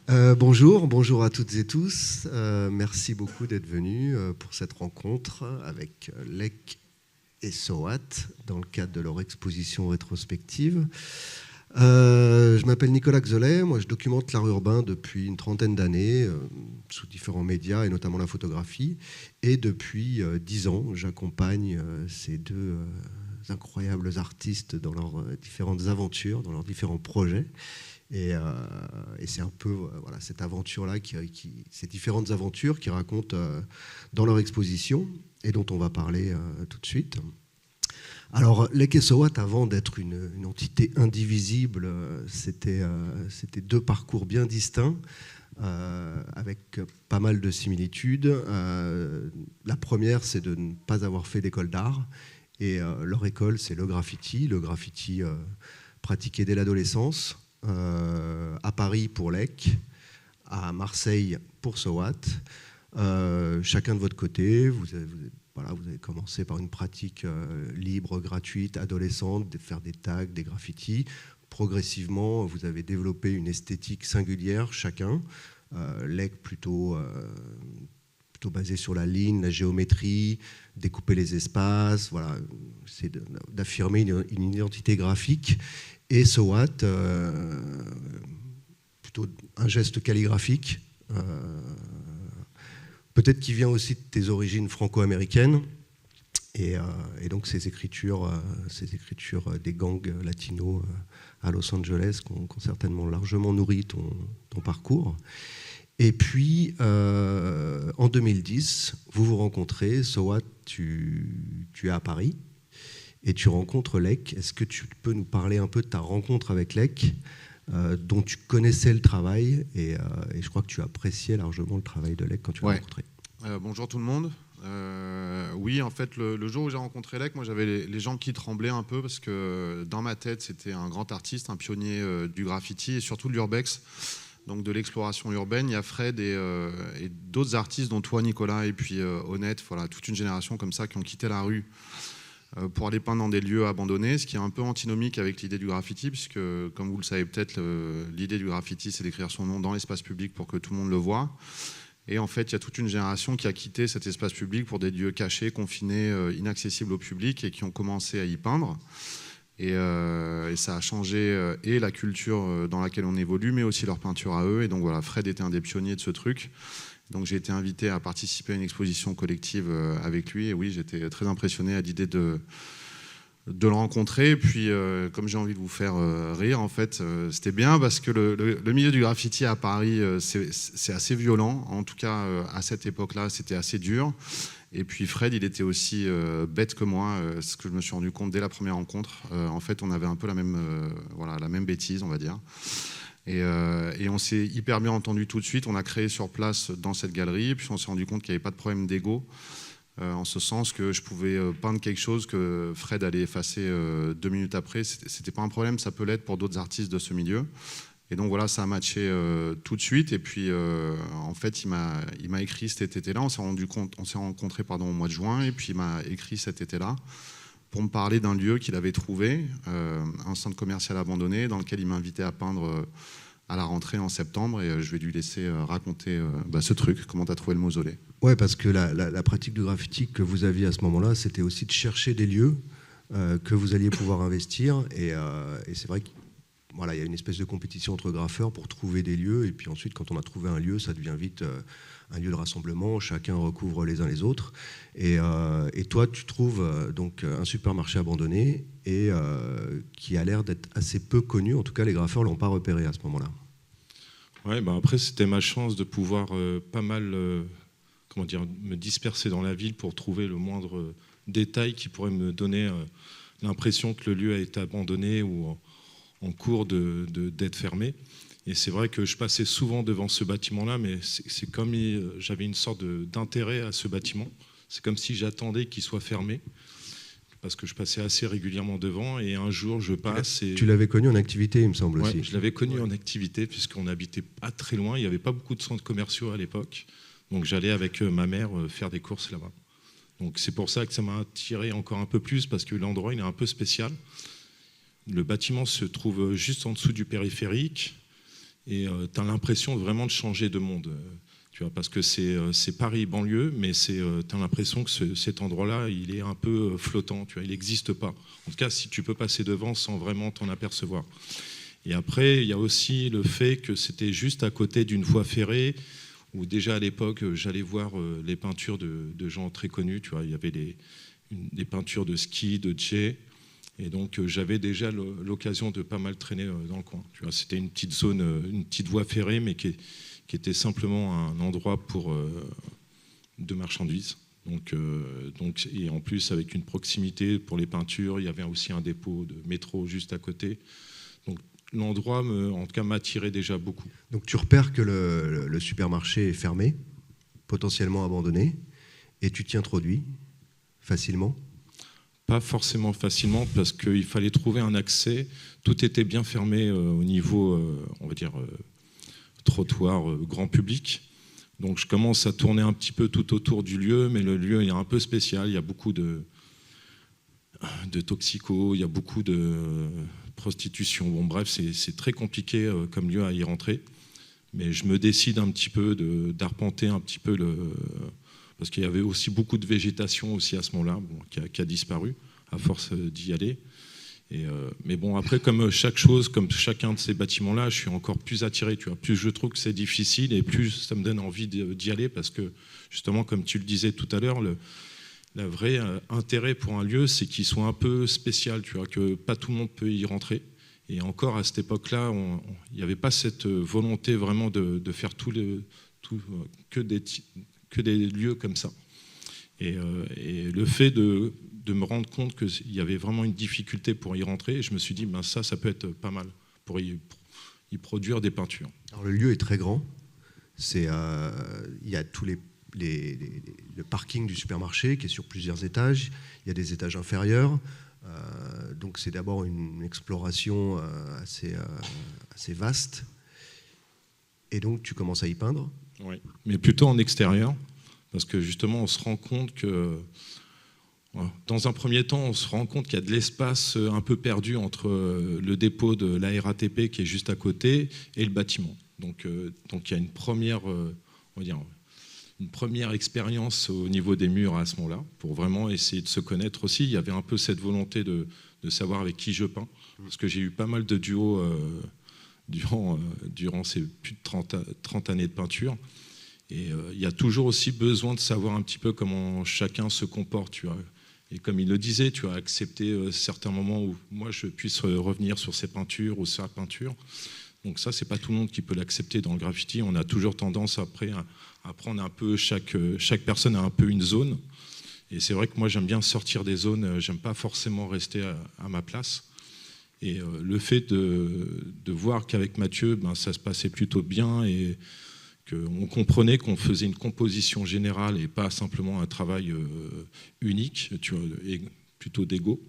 Bonjour à toutes et tous. Merci beaucoup d'être venus pour cette rencontre avec Lec et SOAT dans le cadre de leur exposition rétrospective. Je m'appelle Nicolas Xolet, moi je documente l'art urbain depuis une trentaine d'années sous différents médias et notamment la photographie. Et depuis 10 ans, j'accompagne ces deux incroyables artistes dans leurs différentes aventures, dans leurs différents projets. Et c'est un peu voilà, cette aventure-là, ces différentes aventures qui racontent dans leur exposition et dont on va parler tout de suite. Alors, Lec et SOAT, avant d'être une entité indivisible, c'était deux parcours bien distincts, avec pas mal de similitudes. La première, c'est de ne pas avoir fait d'école d'art. Et leur école, c'est le graffiti pratiqué dès l'adolescence. À Paris pour Lec, à Marseille pour SOAT. Chacun de votre côté, vous avez commencé par une pratique libre, gratuite, adolescente, de faire des tags, des graffitis. Progressivement, vous avez développé une esthétique singulière, chacun. Lec plutôt basé sur la ligne, la géométrie, découper les espaces, voilà, c'est d'affirmer une identité graphique. Et SOAT, plutôt un geste calligraphique, peut-être qui vient aussi de tes origines franco-américaines, et donc ces écritures des gangs latinos à Los Angeles qui ont certainement largement nourri ton parcours. Et puis, en 2010, vous vous rencontrez, SOAT, tu es à Paris, et tu rencontres Lec. Est-ce que tu peux nous parler un peu de ta rencontre avec Lec, dont tu connaissais le travail, et je crois que tu appréciais largement le travail de Lec quand tu l'as rencontré. Bonjour tout le monde. Oui, en fait, le jour où j'ai rencontré Lec, moi j'avais les jambes qui tremblaient un peu parce que dans ma tête, c'était un grand artiste, un pionnier du graffiti et surtout de l'urbex, donc de l'exploration urbaine. Il y a Fred et d'autres artistes, dont toi, Nicolas, et puis Honnête, voilà, toute une génération comme ça qui ont quitté la rue pour aller peindre dans des lieux abandonnés, ce qui est un peu antinomique avec l'idée du graffiti, puisque, comme vous le savez peut-être, l'idée du graffiti, c'est d'écrire son nom dans l'espace public pour que tout le monde le voit. Et en fait, il y a toute une génération qui a quitté cet espace public pour des lieux cachés, confinés, inaccessibles au public, et qui ont commencé à y peindre. Et ça a changé et la culture dans laquelle on évolue, mais aussi leur peinture à eux. Et donc voilà, Fred était un des pionniers de ce truc. Donc j'ai été invité à participer à une exposition collective avec lui. Et oui, j'étais très impressionné à l'idée de le rencontrer. Et puis, comme j'ai envie de vous faire rire, en fait, c'était bien parce que le milieu du graffiti à Paris, c'est assez violent. En tout cas, à cette époque-là, c'était assez dur. Et puis Fred, il était aussi bête que moi, ce que je me suis rendu compte dès la première rencontre. En fait, on avait un peu la même bêtise, on va dire. Et on s'est hyper bien entendu tout de suite. On a créé sur place dans cette galerie, et puis on s'est rendu compte qu'il n'y avait pas de problème d'ego, en ce sens que je pouvais peindre quelque chose que Fred allait effacer 2 minutes après. C'était pas un problème, ça peut l'être pour d'autres artistes de ce milieu. Et donc voilà, ça a matché tout de suite. Et puis en fait, il m'a écrit cet été-là. On s'est rencontrés au mois de juin, et puis il m'a écrit cet été-là pour me parler d'un lieu qu'il avait trouvé, un centre commercial abandonné, dans lequel il m'invitait à peindre à la rentrée en septembre. Et je vais lui laisser raconter ce truc, comment tu as trouvé le mausolée. Ouais, parce que la pratique du graffiti que vous aviez à ce moment-là, c'était aussi de chercher des lieux que vous alliez pouvoir investir. Et c'est vrai qu'il y a une espèce de compétition entre graffeurs pour trouver des lieux. Et puis ensuite, quand on a trouvé un lieu, ça devient vite un lieu de rassemblement. Chacun recouvre les uns les autres. Et toi, tu trouves donc un supermarché abandonné et qui a l'air d'être assez peu connu. En tout cas, les graffeurs ne l'ont pas repéré à ce moment-là. Ouais, après, c'était ma chance de pouvoir pas mal me disperser dans la ville pour trouver le moindre détail qui pourrait me donner l'impression que le lieu a été abandonné ou en cours d'être fermé. Et c'est vrai que je passais souvent devant ce bâtiment-là, mais c'est comme j'avais une sorte d'intérêt à ce bâtiment. C'est comme si j'attendais qu'il soit fermé, parce que je passais assez régulièrement devant, et un jour je passe. Tu l'avais connu en activité, il me semble aussi. Je l'avais connu en activité, puisqu'on n'habitait pas très loin, il n'y avait pas beaucoup de centres commerciaux à l'époque, donc j'allais avec ma mère faire des courses là-bas. Donc c'est pour ça que ça m'a attiré encore un peu plus, parce que l'endroit il est un peu spécial. Le bâtiment se trouve juste en dessous du périphérique. et tu as l'impression vraiment de changer de monde. Tu vois, parce que c'est Paris banlieue, mais tu as l'impression que cet endroit-là, il est un peu flottant, tu vois, il n'existe pas. En tout cas, si tu peux passer devant sans vraiment t'en apercevoir. Et après, il y a aussi le fait que c'était juste à côté d'une voie ferrée, où déjà à l'époque, j'allais voir les peintures de gens très connus. Tu vois, il y avait des peintures de ski, de jet. Et donc, j'avais déjà l'occasion de pas mal traîner dans le coin. Tu vois, c'était une petite zone, une petite voie ferrée, mais qui était simplement un endroit de marchandises. Donc, et en plus, avec une proximité pour les peintures, il y avait aussi un dépôt de métro juste à côté. Donc, l'endroit, en tout cas, m'attirait déjà beaucoup. Donc tu repères que le supermarché est fermé, potentiellement abandonné, et tu t'y introduis facilement? Pas forcément facilement, parce qu'il fallait trouver un accès. Tout était bien fermé au niveau, on va dire, trottoir grand public. Donc je commence à tourner un petit peu tout autour du lieu, mais le lieu est un peu spécial. Il y a beaucoup de toxicos, il y a beaucoup de prostitution. Bon, bref, c'est très compliqué comme lieu à y rentrer. Mais je me décide un petit peu d'arpenter un petit peu parce qu'il y avait aussi beaucoup de végétation aussi à ce moment-là, bon, qui a disparu à force d'y aller. Mais bon, après, comme chaque chose, comme chacun de ces bâtiments-là, je suis encore plus attiré. Tu vois, plus je trouve que c'est difficile et plus ça me donne envie d'y aller parce que, justement, comme tu le disais tout à l'heure, le vrai intérêt pour un lieu, c'est qu'il soit un peu spécial, tu vois, que pas tout le monde peut y rentrer. Et encore, à cette époque-là, il n'y avait pas cette volonté vraiment de faire que des lieux comme ça. Et le fait de me rendre compte qu'il y avait vraiment une difficulté pour y rentrer, je me suis dit, ben ça peut être pas mal pour y produire des peintures. Alors, le lieu est très grand. Il y a tous le parking du supermarché qui est sur plusieurs étages. Il y a des étages inférieurs. Donc c'est d'abord une exploration assez vaste. Et donc tu commences à y peindre? Oui, mais plutôt en extérieur. Parce que justement, on se rend compte que, dans un premier temps, on se rend compte qu'il y a de l'espace un peu perdu entre le dépôt de la RATP qui est juste à côté et le bâtiment. Donc il y a une première, on va dire, une première expérience au niveau des murs à ce moment-là, pour vraiment essayer de se connaître aussi. Il y avait un peu cette volonté de savoir avec qui je peins, parce que j'ai eu pas mal de duos durant ces plus de 30 années de peinture. Et il y a toujours aussi besoin de savoir un petit peu comment chacun se comporte, tu vois. Et comme il le disait, tu as accepté certains moments où moi je puisse revenir sur ces peintures ou sa peinture. Donc ça, c'est pas tout le monde qui peut l'accepter dans le graffiti. On a toujours tendance après à prendre un peu, chaque personne a un peu une zone. Et c'est vrai que moi j'aime bien sortir des zones, j'aime pas forcément rester à ma place. Et le fait de voir qu'avec Mathieu, ben, ça se passait plutôt bien et qu'on comprenait qu'on faisait une composition générale et pas simplement un travail unique, tu vois, et plutôt d'ego,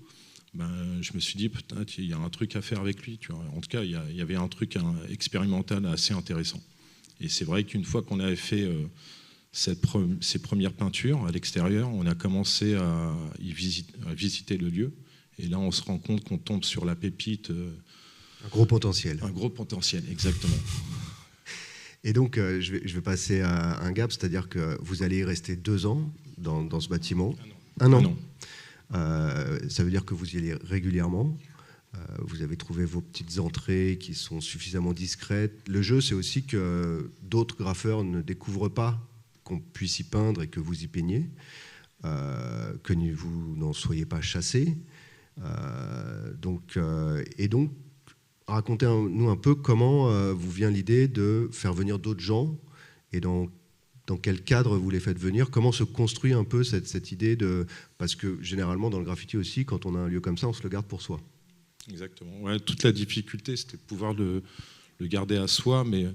ben, je me suis dit peut-être il y a un truc à faire avec lui. Tu vois. En tout cas, il y avait un truc expérimental assez intéressant. Et c'est vrai qu'une fois qu'on avait fait ces premières peintures à l'extérieur, on a commencé à visiter le lieu. Et là, on se rend compte qu'on tombe sur la pépite. Un gros potentiel. Un gros potentiel, exactement. Et donc, je vais passer à un gap, c'est-à-dire que vous allez y rester 2 ans dans ce bâtiment. Un an. Ça veut dire que vous y allez régulièrement. Vous avez trouvé vos petites entrées qui sont suffisamment discrètes. Le jeu, c'est aussi que d'autres graffeurs ne découvrent pas qu'on puisse y peindre et que vous y peignez, que vous n'en soyez pas chassé. Donc, racontez-nous un peu comment vous vient l'idée de faire venir d'autres gens et dans quel cadre vous les faites venir. Comment se construit un peu cette idée de... Parce que généralement, dans le graffiti aussi, quand on a un lieu comme ça, on se le garde pour soi. Exactement. Ouais, toute la difficulté, c'était de pouvoir le garder à soi, mais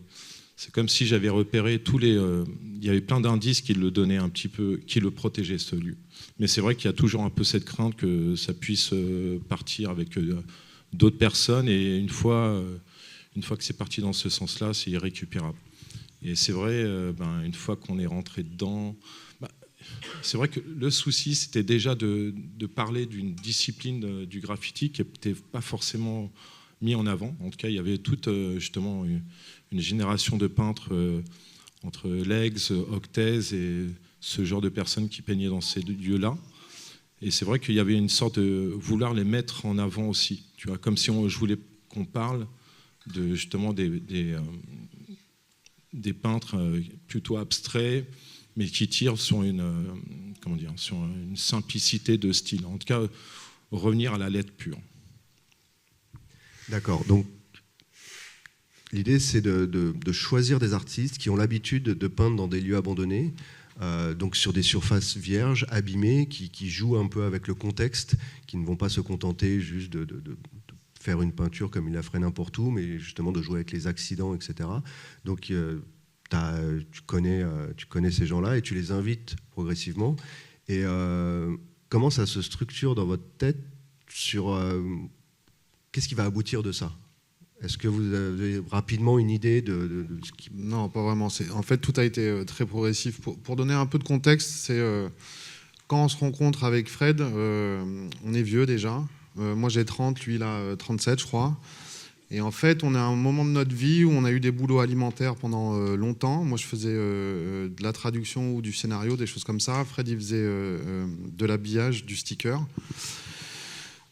c'est comme si j'avais repéré il y avait plein d'indices qui le donnaient un petit peu, qui le protégeaient, ce lieu. Mais c'est vrai qu'il y a toujours un peu cette crainte que ça puisse partir avec d'autres personnes, et une fois que c'est parti dans ce sens-là, c'est irrécupérable. Et c'est vrai, une fois qu'on est rentré dedans, c'est vrai que le souci, c'était déjà de parler d'une discipline du graffiti qui n'était pas forcément mis en avant. En tout cas, il y avait toute justement une génération de peintres entre Legs, Octèze et ce genre de personnes qui peignaient dans ces lieux-là. Et c'est vrai qu'il y avait une sorte de vouloir les mettre en avant aussi. Tu vois, comme si je voulais qu'on parle de justement des peintres plutôt abstraits, mais qui tirent sur sur une simplicité de style. En tout cas, revenir à la lettre pure. D'accord. Donc, l'idée, c'est de choisir des artistes qui ont l'habitude de peindre dans des lieux abandonnés, donc sur des surfaces vierges, abîmées, qui jouent un peu avec le contexte, qui ne vont pas se contenter juste de faire une peinture comme il la ferait n'importe où, mais justement de jouer avec les accidents, etc. Donc, tu connais ces gens-là et tu les invites progressivement. Et comment ça se structure dans votre tête sur qu'est-ce qui va aboutir de ça ? Est-ce que vous avez rapidement une idée de ce qui... Non, pas vraiment. En fait, tout a été très progressif. Pour donner un peu de contexte, c'est quand on se rencontre avec Fred, on est vieux déjà. Moi, j'ai 30, lui, il a 37, je crois. Et en fait, on est à un moment de notre vie où on a eu des boulots alimentaires pendant longtemps. Moi, je faisais de la traduction ou du scénario, des choses comme ça. Fred, il faisait de l'habillage, du sticker.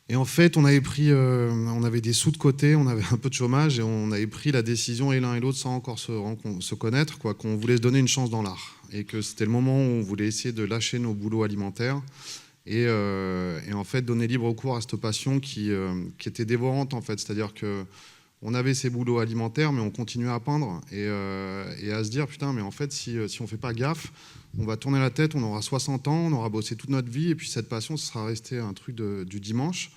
Et en fait, on avait des sous de côté, on avait un peu de chômage, et on avait pris la décision, et l'un et l'autre, sans encore se connaître, qu'on voulait se donner une chance dans l'art. Et que c'était le moment où on voulait essayer de lâcher nos boulots alimentaires et en fait donner libre cours à cette passion qui était dévorante, en fait. C'est-à-dire qu'on avait ces boulots alimentaires, mais on continuait à peindre et à se dire, putain, mais en fait, si on ne fait pas gaffe, on va tourner la tête, on aura 60 ans, on aura bossé toute notre vie, et puis cette passion, ce sera resté un truc du dimanche.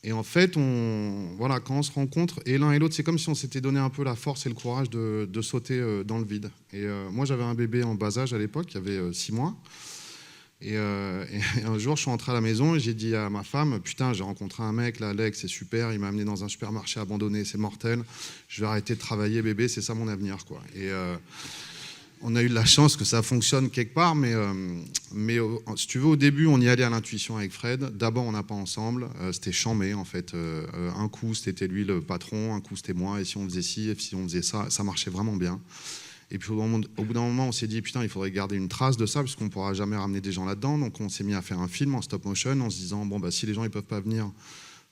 Et en fait, quand on se rencontre, et l'un et l'autre, c'est comme si on s'était donné un peu la force et le courage de sauter dans le vide. Et moi, j'avais un bébé en bas âge à l'époque, qui avait 6 mois. Et un jour, je suis rentré à la maison et j'ai dit à ma femme, putain, j'ai rencontré un mec, là, Alex, c'est super, il m'a amené dans un supermarché abandonné, c'est mortel, je vais arrêter de travailler, bébé, c'est ça mon avenir, quoi. Et on a eu de la chance que ça fonctionne quelque part, mais si tu veux, au début, on y allait à l'intuition avec Fred. D'abord, on n'a pas ensemble, c'était chambé, en fait. Un coup, c'était lui le patron, un coup, c'était moi, et si on faisait ci, et si on faisait ça, ça marchait vraiment bien. Et puis au bout d'un moment, on s'est dit, putain, il faudrait garder une trace de ça, puisqu'on ne pourra jamais ramener des gens là-dedans. Donc on s'est mis à faire un film en stop motion, en se disant, bon, bah, si les gens ne peuvent pas venir,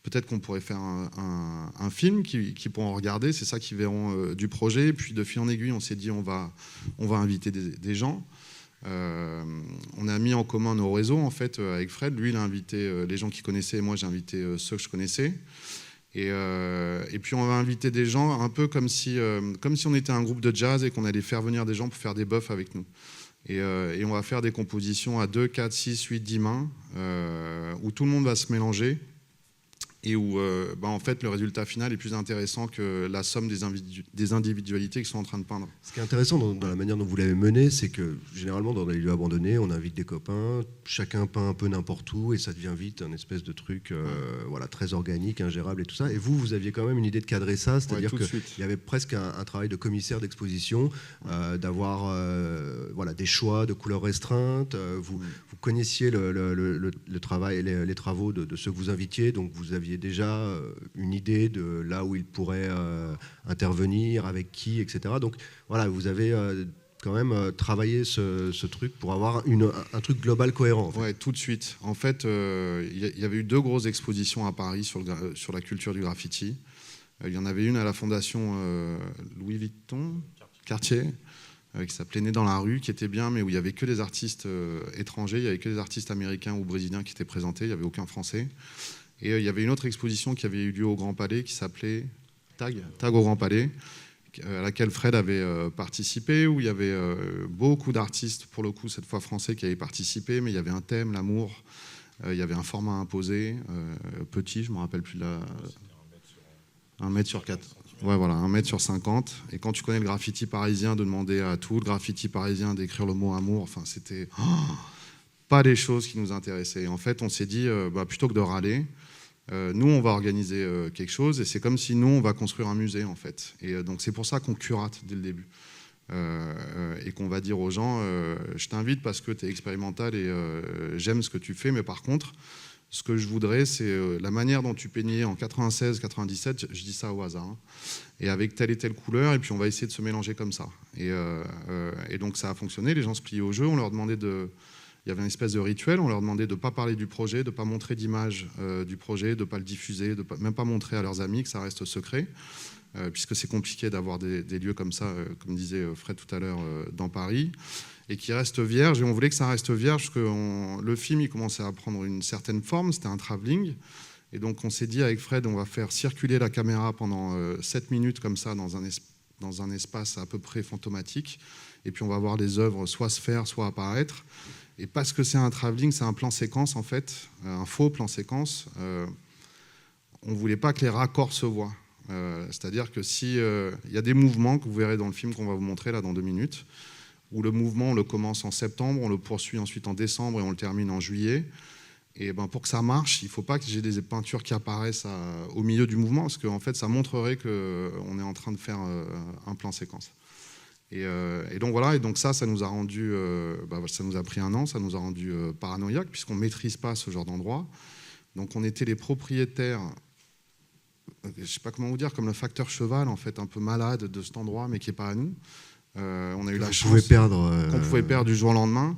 peut-être qu'on pourrait faire un film qui pourront regarder, c'est ça qu'ils verront du projet. Et puis de fil en aiguille, on s'est dit, on va inviter des gens. On a mis en commun nos réseaux, en fait, avec Fred. Lui, il a invité les gens qu'il connaissait, et moi, j'ai invité ceux que je connaissais. Et puis on va inviter des gens un peu comme si on était un groupe de jazz et qu'on allait faire venir des gens pour faire des buffs avec nous. Et on va faire des compositions à 2, 4, 6, 8, 10 mains où tout le monde va se mélanger et où en fait le résultat final est plus intéressant que la somme des individualités qui sont en train de peindre. Ce qui est intéressant dans la manière dont vous l'avez mené, c'est que généralement dans des lieux abandonnés, on invite des copains, chacun peint un peu n'importe où et ça devient vite un espèce de truc très organique, ingérable et tout ça. Et vous aviez quand même une idée de cadrer ça, c'est-à-dire qu'il y avait presque un travail de commissaire d'exposition, d'avoir des choix de couleurs restreintes. Vous connaissiez le travail, les travaux de ceux que vous invitiez, donc vous aviez déjà une idée de là où ils pourraient intervenir, avec qui, etc. Donc voilà, vous avez quand même travaillé ce truc pour avoir un truc global cohérent. En fait. Ouais, tout de suite. En fait, il y avait eu 2 grosses expositions à Paris sur la culture du graffiti. Il y en avait une à la fondation Louis Vuitton, Cartier, qui s'appelait Né dans la rue, qui était bien, mais où il n'y avait que des artistes étrangers, il n'y avait que des artistes américains ou brésiliens qui étaient présentés, il n'y avait aucun français. Et il y avait une autre exposition qui avait eu lieu au Grand Palais qui s'appelait Tag au Grand Palais, à laquelle Fred avait participé, où il y avait beaucoup d'artistes, pour le coup cette fois français, qui avaient participé, mais il y avait un thème, l'amour, il y avait un format imposé, petit, je ne me rappelle plus de la... 1 mètre sur 4. Ouais, voilà, 1 mètre sur 50. Et quand tu connais le graffiti parisien, de demander à tout le graffiti parisien d'écrire le mot amour, enfin, c'était pas des choses qui nous intéressaient. Et en fait, on s'est dit, plutôt que de râler, nous, on va organiser quelque chose, et c'est comme si nous, on va construire un musée, en fait. Et donc, c'est pour ça qu'on curate dès le début. Et qu'on va dire aux gens, je t'invite parce que tu es expérimental et j'aime ce que tu fais, mais par contre, Ce que je voudrais, c'est la manière dont tu peignais en 96, 97, je dis ça au hasard, hein, et avec telle et telle couleur, et puis on va essayer de se mélanger comme ça. Et donc ça a fonctionné, les gens se pliaient au jeu, on leur demandait de... Il y avait une espèce de rituel, on leur demandait de ne pas parler du projet, de ne pas montrer d'image du projet, de ne pas le diffuser, de même pas montrer à leurs amis, que ça reste secret, puisque c'est compliqué d'avoir des lieux comme ça, comme disait Fred tout à l'heure, dans Paris, et qui reste vierge, et on voulait que ça reste vierge, parce que le film il commençait à prendre une certaine forme, c'était un travelling, et donc on s'est dit avec Fred, on va faire circuler la caméra pendant 7 minutes comme ça, dans un espace à peu près fantomatique, et puis on va voir les œuvres soit se faire, soit apparaître. Et parce que c'est un travelling, c'est un plan séquence en fait, un faux plan séquence, on ne voulait pas que les raccords se voient. C'est-à-dire que si y a des mouvements que vous verrez dans le film qu'on va vous montrer là dans 2 minutes, où le mouvement on le commence en septembre, on le poursuit ensuite en décembre et on le termine en juillet. Et ben pour que ça marche, il ne faut pas que j'ai des peintures qui apparaissent au milieu du mouvement, parce qu'en fait ça montrerait qu'on est en train de faire un plan séquence. Et donc voilà, et donc ça nous a rendu, ça nous a pris 1 an, ça nous a rendu paranoïaques, puisqu'on ne maîtrise pas ce genre d'endroit. Donc on était les propriétaires, je ne sais pas comment vous dire, comme le facteur cheval, en fait, un peu malade de cet endroit, mais qui n'est pas à nous. On a eu la chance qu'on pouvait perdre du jour au lendemain.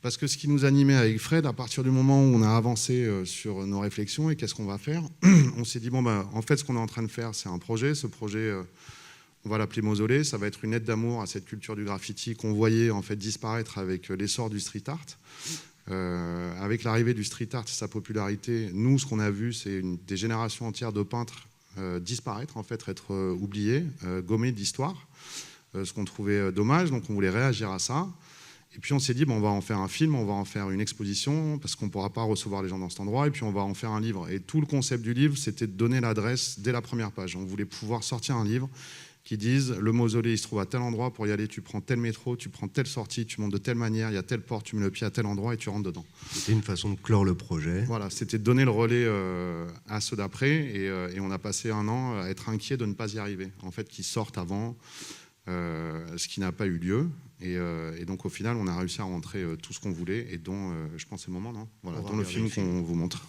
Parce que ce qui nous animait avec Fred, à partir du moment où on a avancé sur nos réflexions et qu'est-ce qu'on va faire, on s'est dit, en fait, ce qu'on est en train de faire, c'est un projet. Ce projet, on va l'appeler Mausolée. Ça va être une aide d'amour à cette culture du graffiti qu'on voyait en fait disparaître avec l'essor du street art. Avec l'arrivée du street art et sa popularité, nous, ce qu'on a vu, c'est des générations entières de peintres disparaître, en fait, être oubliés, gommés d'histoire, ce qu'on trouvait dommage, donc on voulait réagir à ça. Et puis on s'est dit, on va en faire un film, on va en faire une exposition, parce qu'on ne pourra pas recevoir les gens dans cet endroit, et puis on va en faire un livre. Et tout le concept du livre, c'était de donner l'adresse dès la première page. On voulait pouvoir sortir un livre qui dise, le mausolée, il se trouve à tel endroit, pour y aller, tu prends tel métro, tu prends telle sortie, tu montes de telle manière, il y a telle porte, tu mets le pied à tel endroit et tu rentres dedans. C'était une façon de clore le projet. Voilà, c'était de donner le relais à ceux d'après, et on a passé 1 an à être inquiet de ne pas y arriver. En fait, qu'ils sortent avant, ce qui n'a pas eu lieu. Et donc au final, on a réussi à rentrer tout ce qu'on voulait, et dont, je pense, c'est le moment, non, voilà, dont le film qu'on vous montre.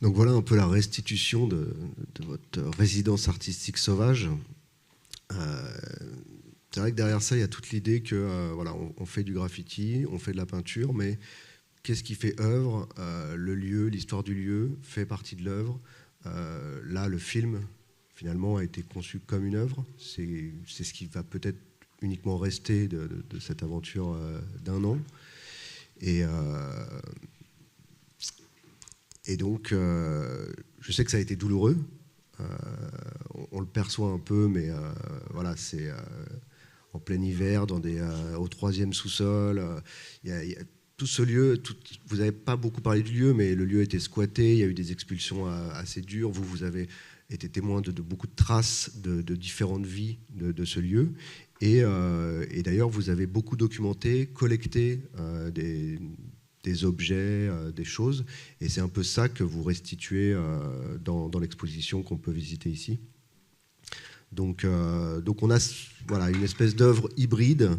Donc voilà un peu la restitution de votre résidence artistique sauvage. C'est vrai que derrière ça, il y a toute l'idée que voilà, on fait du graffiti, on fait de la peinture, mais qu'est-ce qui fait œuvre? Le lieu, l'histoire du lieu fait partie de l'œuvre. Là, le film, finalement, a été conçu comme une œuvre. C'est ce qui va peut-être uniquement rester de cette aventure d'un an. Et donc, je sais que ça a été douloureux. On le perçoit un peu, mais voilà, c'est en plein hiver, au 3e sous-sol. Il y a tout ce lieu. Vous n'avez pas beaucoup parlé du lieu, mais le lieu était squatté. Il y a eu des expulsions assez dures. Vous avez été témoin de beaucoup de traces de différentes vies de ce lieu. Et d'ailleurs, vous avez beaucoup documenté, collecté des objets, des choses. Et c'est un peu ça que vous restituez dans l'exposition qu'on peut visiter ici. Donc on a voilà, une espèce d'œuvre hybride,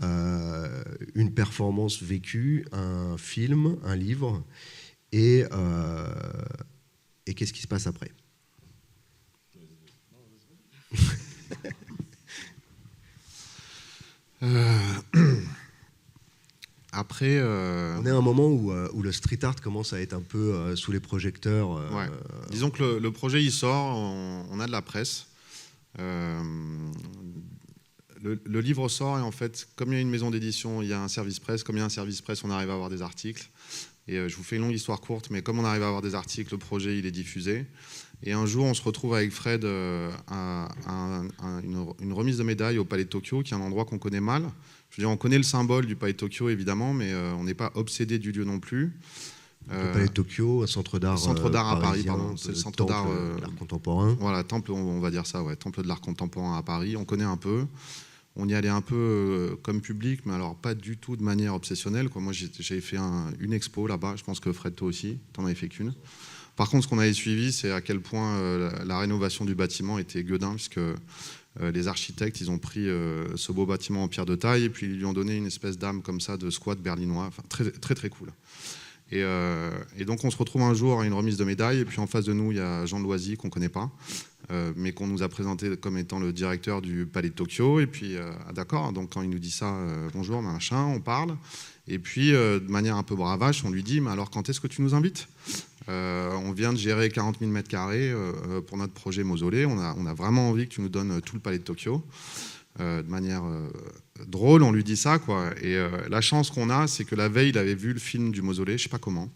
une performance vécue, un film, un livre, et qu'est-ce qui se passe après? Après, on est à un moment où le street art commence à être un peu sous les projecteurs. Ouais. Disons que le projet il sort, on a de la presse. Le livre sort et en fait, comme il y a une maison d'édition, il y a un service presse. Comme il y a un service presse, on arrive à avoir des articles. Et je vous fais une longue histoire courte, mais comme on arrive à avoir des articles, le projet il est diffusé. Et un jour, on se retrouve avec Fred à une remise de médaille au Palais de Tokyo, qui est un endroit qu'on connaît mal. Je veux dire, on connaît le symbole du Palais de Tokyo, évidemment, mais on n'est pas obsédé du lieu non plus. Le Palais de Tokyo, un centre d'art à Paris, pardon. C'est le centre d'art contemporain. Voilà, temple, on va dire ça, ouais, temple de l'art contemporain à Paris. On connaît un peu. On y allait un peu comme public, mais alors pas du tout de manière obsessionnelle, quoi. Moi, j'avais fait une expo là-bas. Je pense que Fred, toi aussi, tu n'en avais fait qu'une. Par contre, ce qu'on avait suivi, c'est à quel point la rénovation du bâtiment était gueudin, puisque les architectes, ils ont pris ce beau bâtiment en pierre de taille et puis ils lui ont donné une espèce d'âme comme ça de squat berlinois. Enfin, très, très, très cool. Et donc, on se retrouve un jour à une remise de médaille et puis en face de nous, il y a Jean Loisy, qu'on ne connaît pas, mais qu'on nous a présenté comme étant le directeur du Palais de Tokyo. Et puis, d'accord, donc quand il nous dit ça, bonjour, machin, on parle. Et puis, de manière un peu bravache, on lui dit, mais alors quand est-ce que tu nous invites? On vient de gérer 40 000 mètres carrés pour notre projet Mausolée. On a vraiment envie que tu nous donnes tout le Palais de Tokyo. De manière drôle, on lui dit ça, quoi. Et la chance qu'on a, c'est que la veille, il avait vu le film du Mausolée, je ne sais pas comment,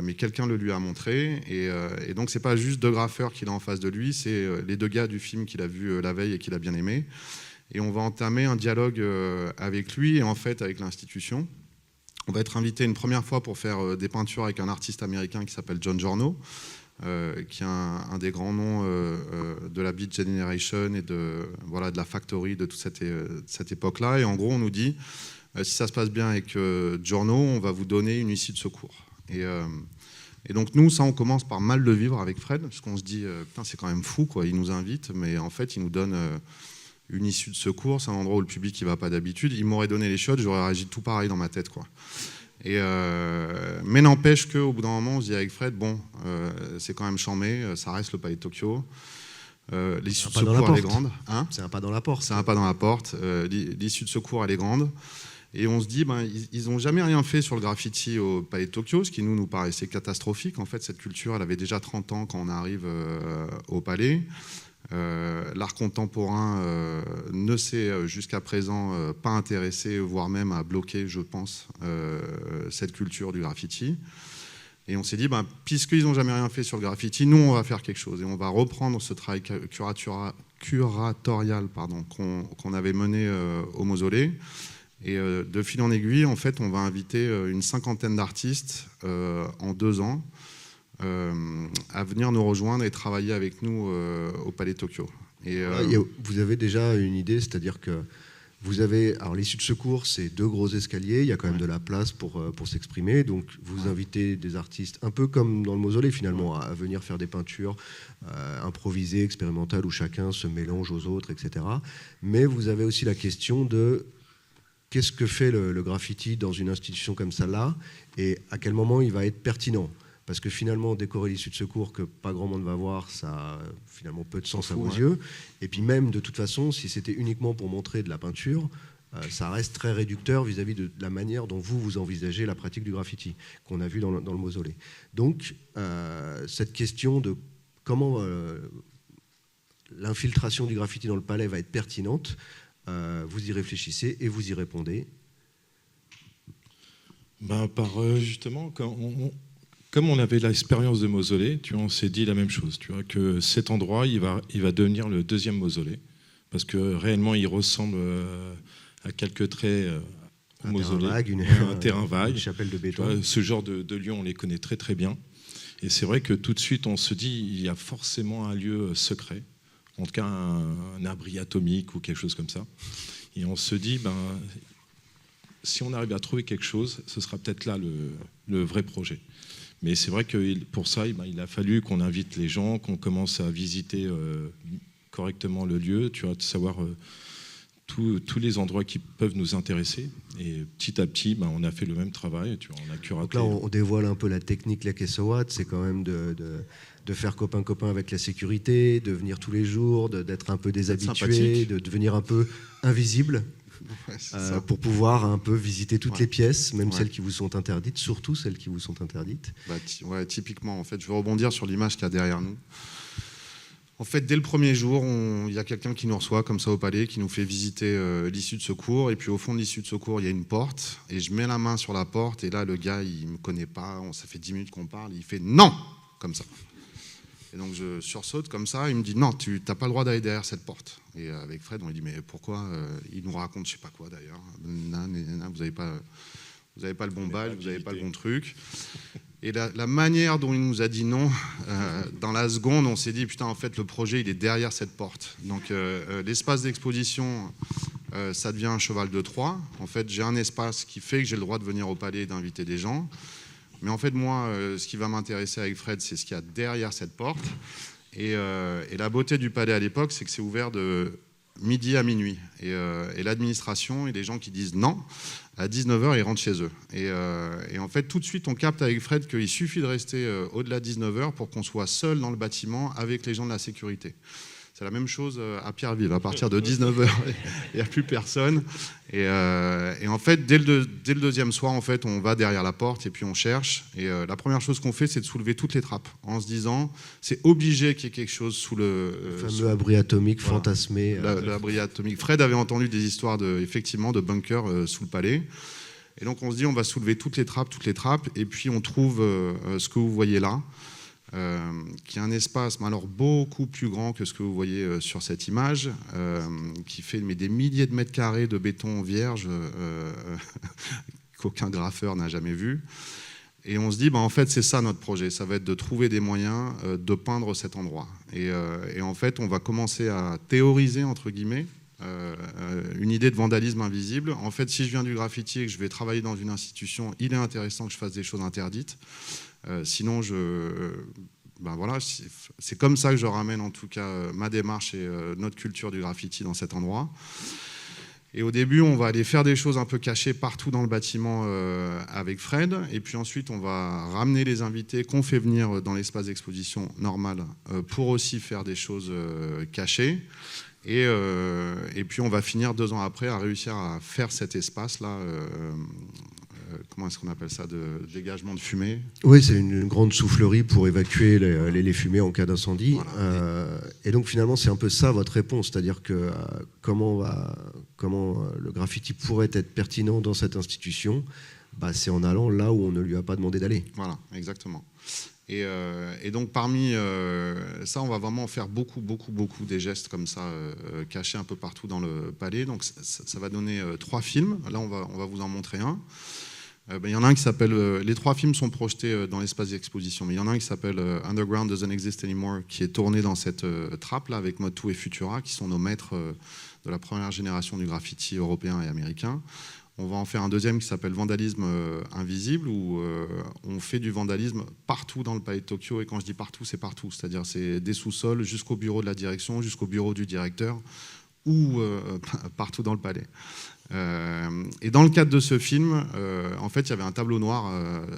mais quelqu'un le lui a montré. Et donc, ce n'est pas juste deux graffeurs qu'il a en face de lui, c'est les deux gars du film qu'il a vu la veille et qu'il a bien aimé. Et on va entamer un dialogue avec lui et en fait avec l'institution. On va être invité une première fois pour faire des peintures avec un artiste américain qui s'appelle John Giorno, qui est un des grands noms de la Beat Generation et de la Factory de toute cette époque-là. Et en gros, on nous dit, si ça se passe bien avec Giorno, on va vous donner une issue de secours. Et donc nous, ça, on commence par mal le vivre avec Fred, parce qu'on se dit, putain, c'est quand même fou, quoi. Il nous invite, mais en fait, il nous donne une issue de secours. C'est un endroit où le public ne va pas d'habitude. Il m'aurait donné les shots, j'aurais réagi tout pareil dans ma tête, quoi. Mais n'empêche qu'au bout d'un moment, on se dit avec Fred, bon, c'est quand même chambé, ça reste le Palais de Tokyo. L'issue de secours, elle est grande. Hein, c'est un pas dans la porte. C'est un pas dans la porte. L'issue de secours, elle est grande. Et on se dit, ils n'ont jamais rien fait sur le graffiti au Palais de Tokyo, ce qui nous paraissait catastrophique. En fait, cette culture, elle avait déjà 30 ans quand on arrive au Palais. L'art contemporain ne s'est jusqu'à présent pas intéressé, voire même a bloqué, je pense, cette culture du graffiti. Et on s'est dit, puisqu'ils n'ont jamais rien fait sur le graffiti, nous, on va faire quelque chose. Et on va reprendre ce travail curatorial qu'on avait mené au Mausolée. Et de fil en aiguille, en fait, on va inviter une 50aine d'artistes en 2 ans à venir nous rejoindre et travailler avec nous au Palais de Tokyo. Vous avez déjà une idée, c'est-à-dire que vous avez... Alors l'issue de secours, c'est 2 gros escaliers, il y a quand même de la place pour s'exprimer, donc vous invitez des artistes, un peu comme dans le Mausolée finalement, à venir faire des peintures improvisées, expérimentales, où chacun se mélange aux autres, etc. Mais vous avez aussi la question de... Qu'est-ce que fait le graffiti dans une institution comme celle-là et à quel moment il va être pertinent? parce que finalement, décorer l'issue de secours que pas grand monde va voir, ça a finalement peu de sens à vos Ouais. yeux. Et puis même, de toute façon, si c'était uniquement pour montrer de la peinture, ça reste très réducteur vis-à-vis de la manière dont vous envisagez la pratique du graffiti, qu'on a vu dans le mausolée. Donc, cette question de comment l'infiltration du graffiti dans le palais va être pertinente, vous y réfléchissez et vous y répondez. Justement, comme on avait l'expérience de mausolée, tu vois, on s'est dit la même chose, tu vois, que cet endroit, il va devenir le deuxième mausolée, parce que réellement, il ressemble à quelques traits au mausolée, un terrain vague, une chapelle de béton. Tu vois, ce genre de lieux, on les connaît très très bien. Et c'est vrai que tout de suite, on se dit, il y a forcément un lieu secret, en tout cas un abri atomique ou quelque chose comme ça. Et on se dit, si on arrive à trouver quelque chose, ce sera peut-être là le vrai projet. Mais c'est vrai que pour ça, il a fallu qu'on invite les gens, qu'on commence à visiter correctement le lieu, tu vois, de savoir tous les endroits qui peuvent nous intéresser. Et petit à petit, on a fait le même travail. Tu vois, on a curaté. Donc là, on dévoile un peu la technique Lek et Soat. C'est quand même de faire copain-copain avec la sécurité, de venir tous les jours, d'être un peu déshabitué, de devenir un peu invisible. Ouais, pour pouvoir un peu visiter toutes les pièces, même celles qui vous sont interdites, surtout celles qui vous sont interdites. Typiquement, en fait, je vais rebondir sur l'image qu'il y a derrière nous. En fait, dès le premier jour, il y a quelqu'un qui nous reçoit comme ça au palais, qui nous fait visiter l'issue de secours. Et puis au fond de l'issue de secours, il y a une porte. Et je mets la main sur la porte. Et là, le gars, il ne me connaît pas. Ça fait 10 minutes qu'on parle. Il fait non, comme ça. Et donc je sursaute comme ça. Il me dit non, tu n'as pas le droit d'aller derrière cette porte. Et avec Fred, on lui dit mais pourquoi il nous raconte je ne sais pas quoi d'ailleurs. Vous n'avez pas le bon badge, vous n'avez pas le bon truc. Et la manière dont il nous a dit non, dans la seconde, on s'est dit, putain, en fait, le projet, il est derrière cette porte. Donc, l'espace d'exposition, ça devient un cheval de Troie. En fait, j'ai un espace qui fait que j'ai le droit de venir au palais et d'inviter des gens. Mais en fait, moi, ce qui va m'intéresser avec Fred, c'est ce qu'il y a derrière cette porte. Et la beauté du palais à l'époque, c'est que c'est ouvert de midi à minuit. Et l'administration et les gens qui disent non, à 19h, ils rentrent chez eux. Et en fait, tout de suite, on capte avec Fred qu'il suffit de rester au-delà de 19h pour qu'on soit seul dans le bâtiment avec les gens de la sécurité. C'est la même chose à Pierreville. À partir de 19h, il n'y a plus personne. Et en fait, dès le deuxième soir, en fait, on va derrière la porte et puis on cherche. Et la première chose qu'on fait, c'est de soulever toutes les trappes en se disant, c'est obligé qu'il y ait quelque chose sous le fameux abri atomique fantasmé. L'abri atomique. Fred avait entendu des histoires effectivement de bunkers sous le palais. Et donc on se dit, on va soulever toutes les trappes. Et puis on trouve ce que vous voyez là. Qui est un espace alors beaucoup plus grand que ce que vous voyez sur cette image, qui fait des milliers de mètres carrés de béton vierge qu'aucun graffeur n'a jamais vu. Et on se dit, en fait, c'est ça notre projet. Ça va être de trouver des moyens de peindre cet endroit. Et en fait, on va commencer à théoriser, entre guillemets, une idée de vandalisme invisible. En fait, si je viens du graffiti et que je vais travailler dans une institution, il est intéressant que je fasse des choses interdites. Sinon, voilà, c'est comme ça que je ramène en tout cas ma démarche et notre culture du graffiti dans cet endroit. Et au début, on va aller faire des choses un peu cachées partout dans le bâtiment avec Fred. Et puis ensuite, on va ramener les invités qu'on fait venir dans l'espace d'exposition normal pour aussi faire des choses cachées. Et puis, on va finir 2 ans après à réussir à faire cet espace-là. Comment est-ce qu'on appelle ça, de dégagement de fumée? Oui, c'est une grande soufflerie pour évacuer les fumées en cas d'incendie. Voilà. Et donc finalement, c'est un peu ça votre réponse, c'est-à-dire que comment le graffiti pourrait être pertinent dans cette institution, c'est en allant là où on ne lui a pas demandé d'aller. Voilà, exactement. Et donc parmi ça, on va vraiment faire beaucoup des gestes comme ça, cachés un peu partout dans le palais. Donc ça va donner 3 films. Là, on va vous en montrer un. Il y en a un qui s'appelle... les 3 films sont projetés dans l'espace d'exposition, mais il y en a un qui s'appelle Underground Doesn't Exist Anymore, qui est tourné dans cette trappe-là avec Mode2 et Futura, qui sont nos maîtres de la première génération du graffiti européen et américain. On va en faire un deuxième qui s'appelle Vandalisme invisible, où on fait du vandalisme partout dans le palais de Tokyo. Et quand je dis partout, c'est partout. C'est-à-dire c'est des sous-sols jusqu'au bureau de la direction, jusqu'au bureau du directeur, ou partout dans le palais. Et dans le cadre de ce film, en fait, il y avait un tableau noir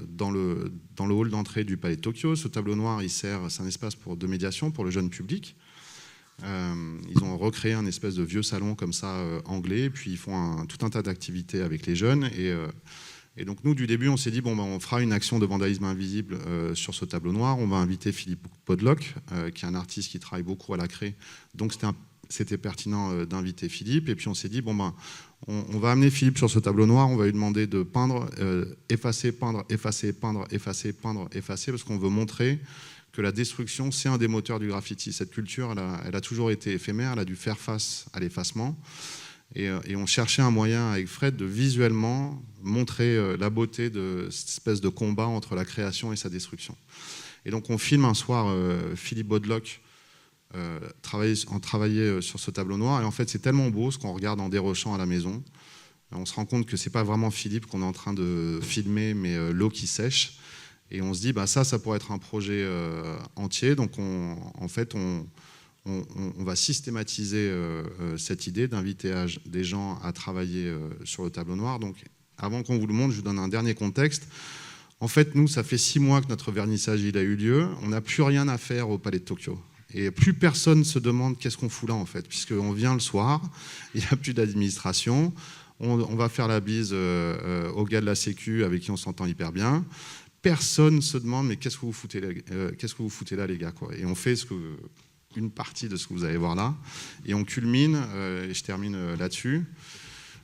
dans le hall d'entrée du Palais de Tokyo. Ce tableau noir, c'est un espace de médiation pour le jeune public. Ils ont recréé un espèce de vieux salon comme ça anglais, puis ils font tout un tas d'activités avec les jeunes. Et donc nous, du début, on s'est dit, bon, ben, on fera une action de vandalisme invisible sur ce tableau noir. On va inviter Philippe Podlock, qui est un artiste qui travaille beaucoup à la craie. Donc c'était pertinent d'inviter Philippe. Et puis on s'est dit, bon, ben, on va amener Philippe sur ce tableau noir, on va lui demander de peindre, effacer, peindre, effacer, peindre, effacer, peindre, effacer, parce qu'on veut montrer que la destruction, c'est un des moteurs du graffiti. Cette culture, elle a toujours été éphémère, elle a dû faire face à l'effacement. Et on cherchait un moyen avec Fred de visuellement montrer la beauté de cette espèce de combat entre la création et sa destruction. Et donc on filme un soir Philippe Podlock travailler sur ce tableau noir. Et en fait, c'est tellement beau ce qu'on regarde en dérochant à la maison. On se rend compte que c'est pas vraiment Philippe qu'on est en train de filmer, mais l'eau qui sèche. Et on se dit, bah, ça pourrait être un projet entier. Donc en fait, on va systématiser cette idée d'inviter des gens à travailler sur le tableau noir. Donc, avant qu'on vous le montre, je vous donne un dernier contexte. En fait, nous, ça fait 6 mois que notre vernissage il a eu lieu. On n'a plus rien à faire au Palais de Tokyo. Et plus personne se demande qu'est-ce qu'on fout là, en fait, puisqu'on vient le soir, il n'y a plus d'administration, on va faire la bise aux gars de la Sécu avec qui on s'entend hyper bien. Personne ne se demande, mais qu'est-ce que vous foutez là, les gars, quoi. Et on fait une partie de ce que vous allez voir là. Et on culmine, et je termine là-dessus.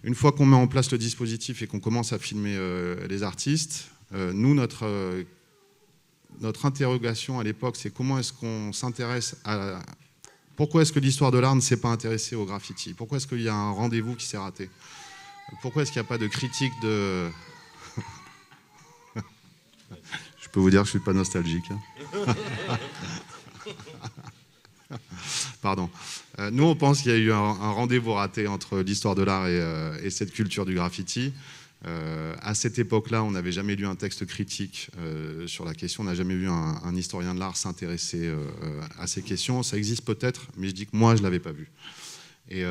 Une fois qu'on met en place le dispositif et qu'on commence à filmer les artistes, nous, notre interrogation à l'époque, c'est comment est-ce qu'on s'intéresse à... Pourquoi est-ce que l'histoire de l'art ne s'est pas intéressée au graffiti? Pourquoi est-ce qu'il y a un rendez-vous qui s'est raté? Pourquoi est-ce qu'il n'y a pas de critique de... Je peux vous dire que je ne suis pas nostalgique. Hein. Pardon. Nous, on pense qu'il y a eu un rendez-vous raté entre l'histoire de l'art et cette culture du graffiti. À cette époque-là, on n'avait jamais lu un texte critique sur la question, on n'a jamais vu un historien de l'art s'intéresser à ces questions. Ça existe peut-être, mais je dis que moi, je ne l'avais pas vu. Et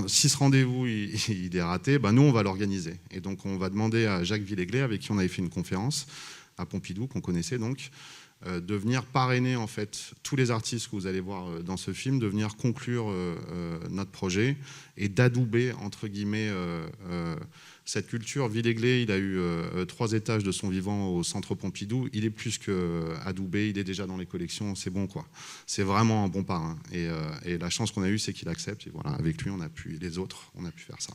si ce rendez-vous il est raté, ben nous, on va l'organiser. Et donc, on va demander à Jacques Villéglet, avec qui on avait fait une conférence, à Pompidou, qu'on connaissait donc, de venir parrainer en fait tous les artistes que vous allez voir dans ce film, de venir conclure notre projet et d'adouber entre guillemets cette culture. Villéglet, il a eu 3 étages de son vivant au centre Pompidou. Il est plus qu'adoubé, il est déjà dans les collections, c'est bon quoi. C'est vraiment un bon parrain. Et la chance qu'on a eue, c'est qu'il accepte. Et voilà, avec lui, les autres, on a pu faire ça.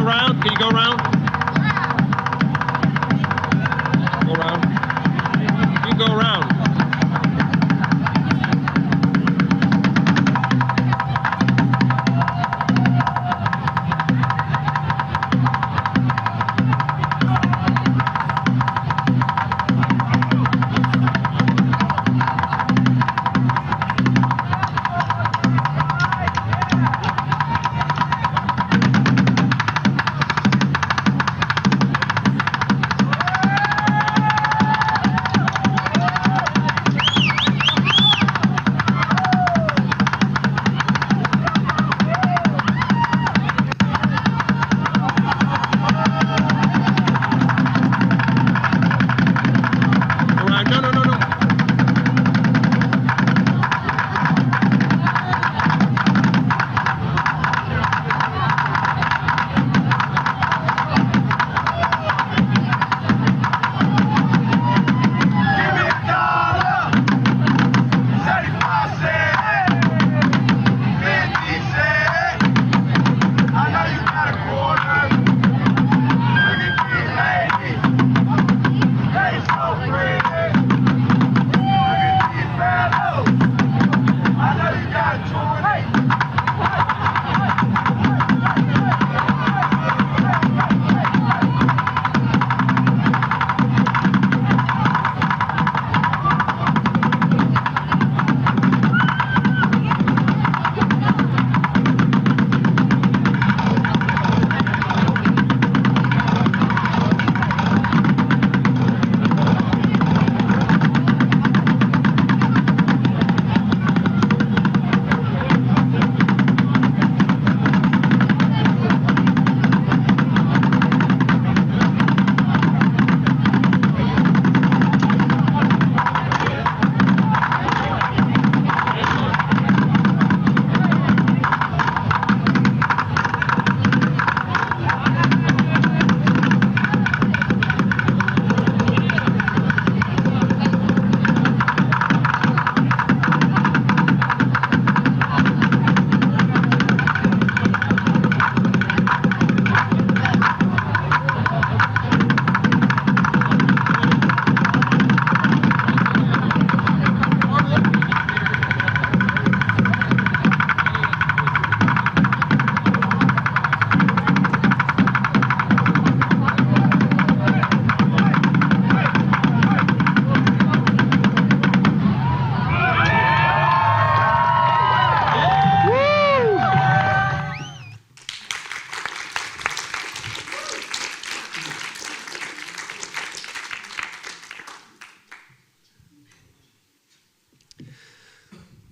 around? Can you go around? Go around. You can go around.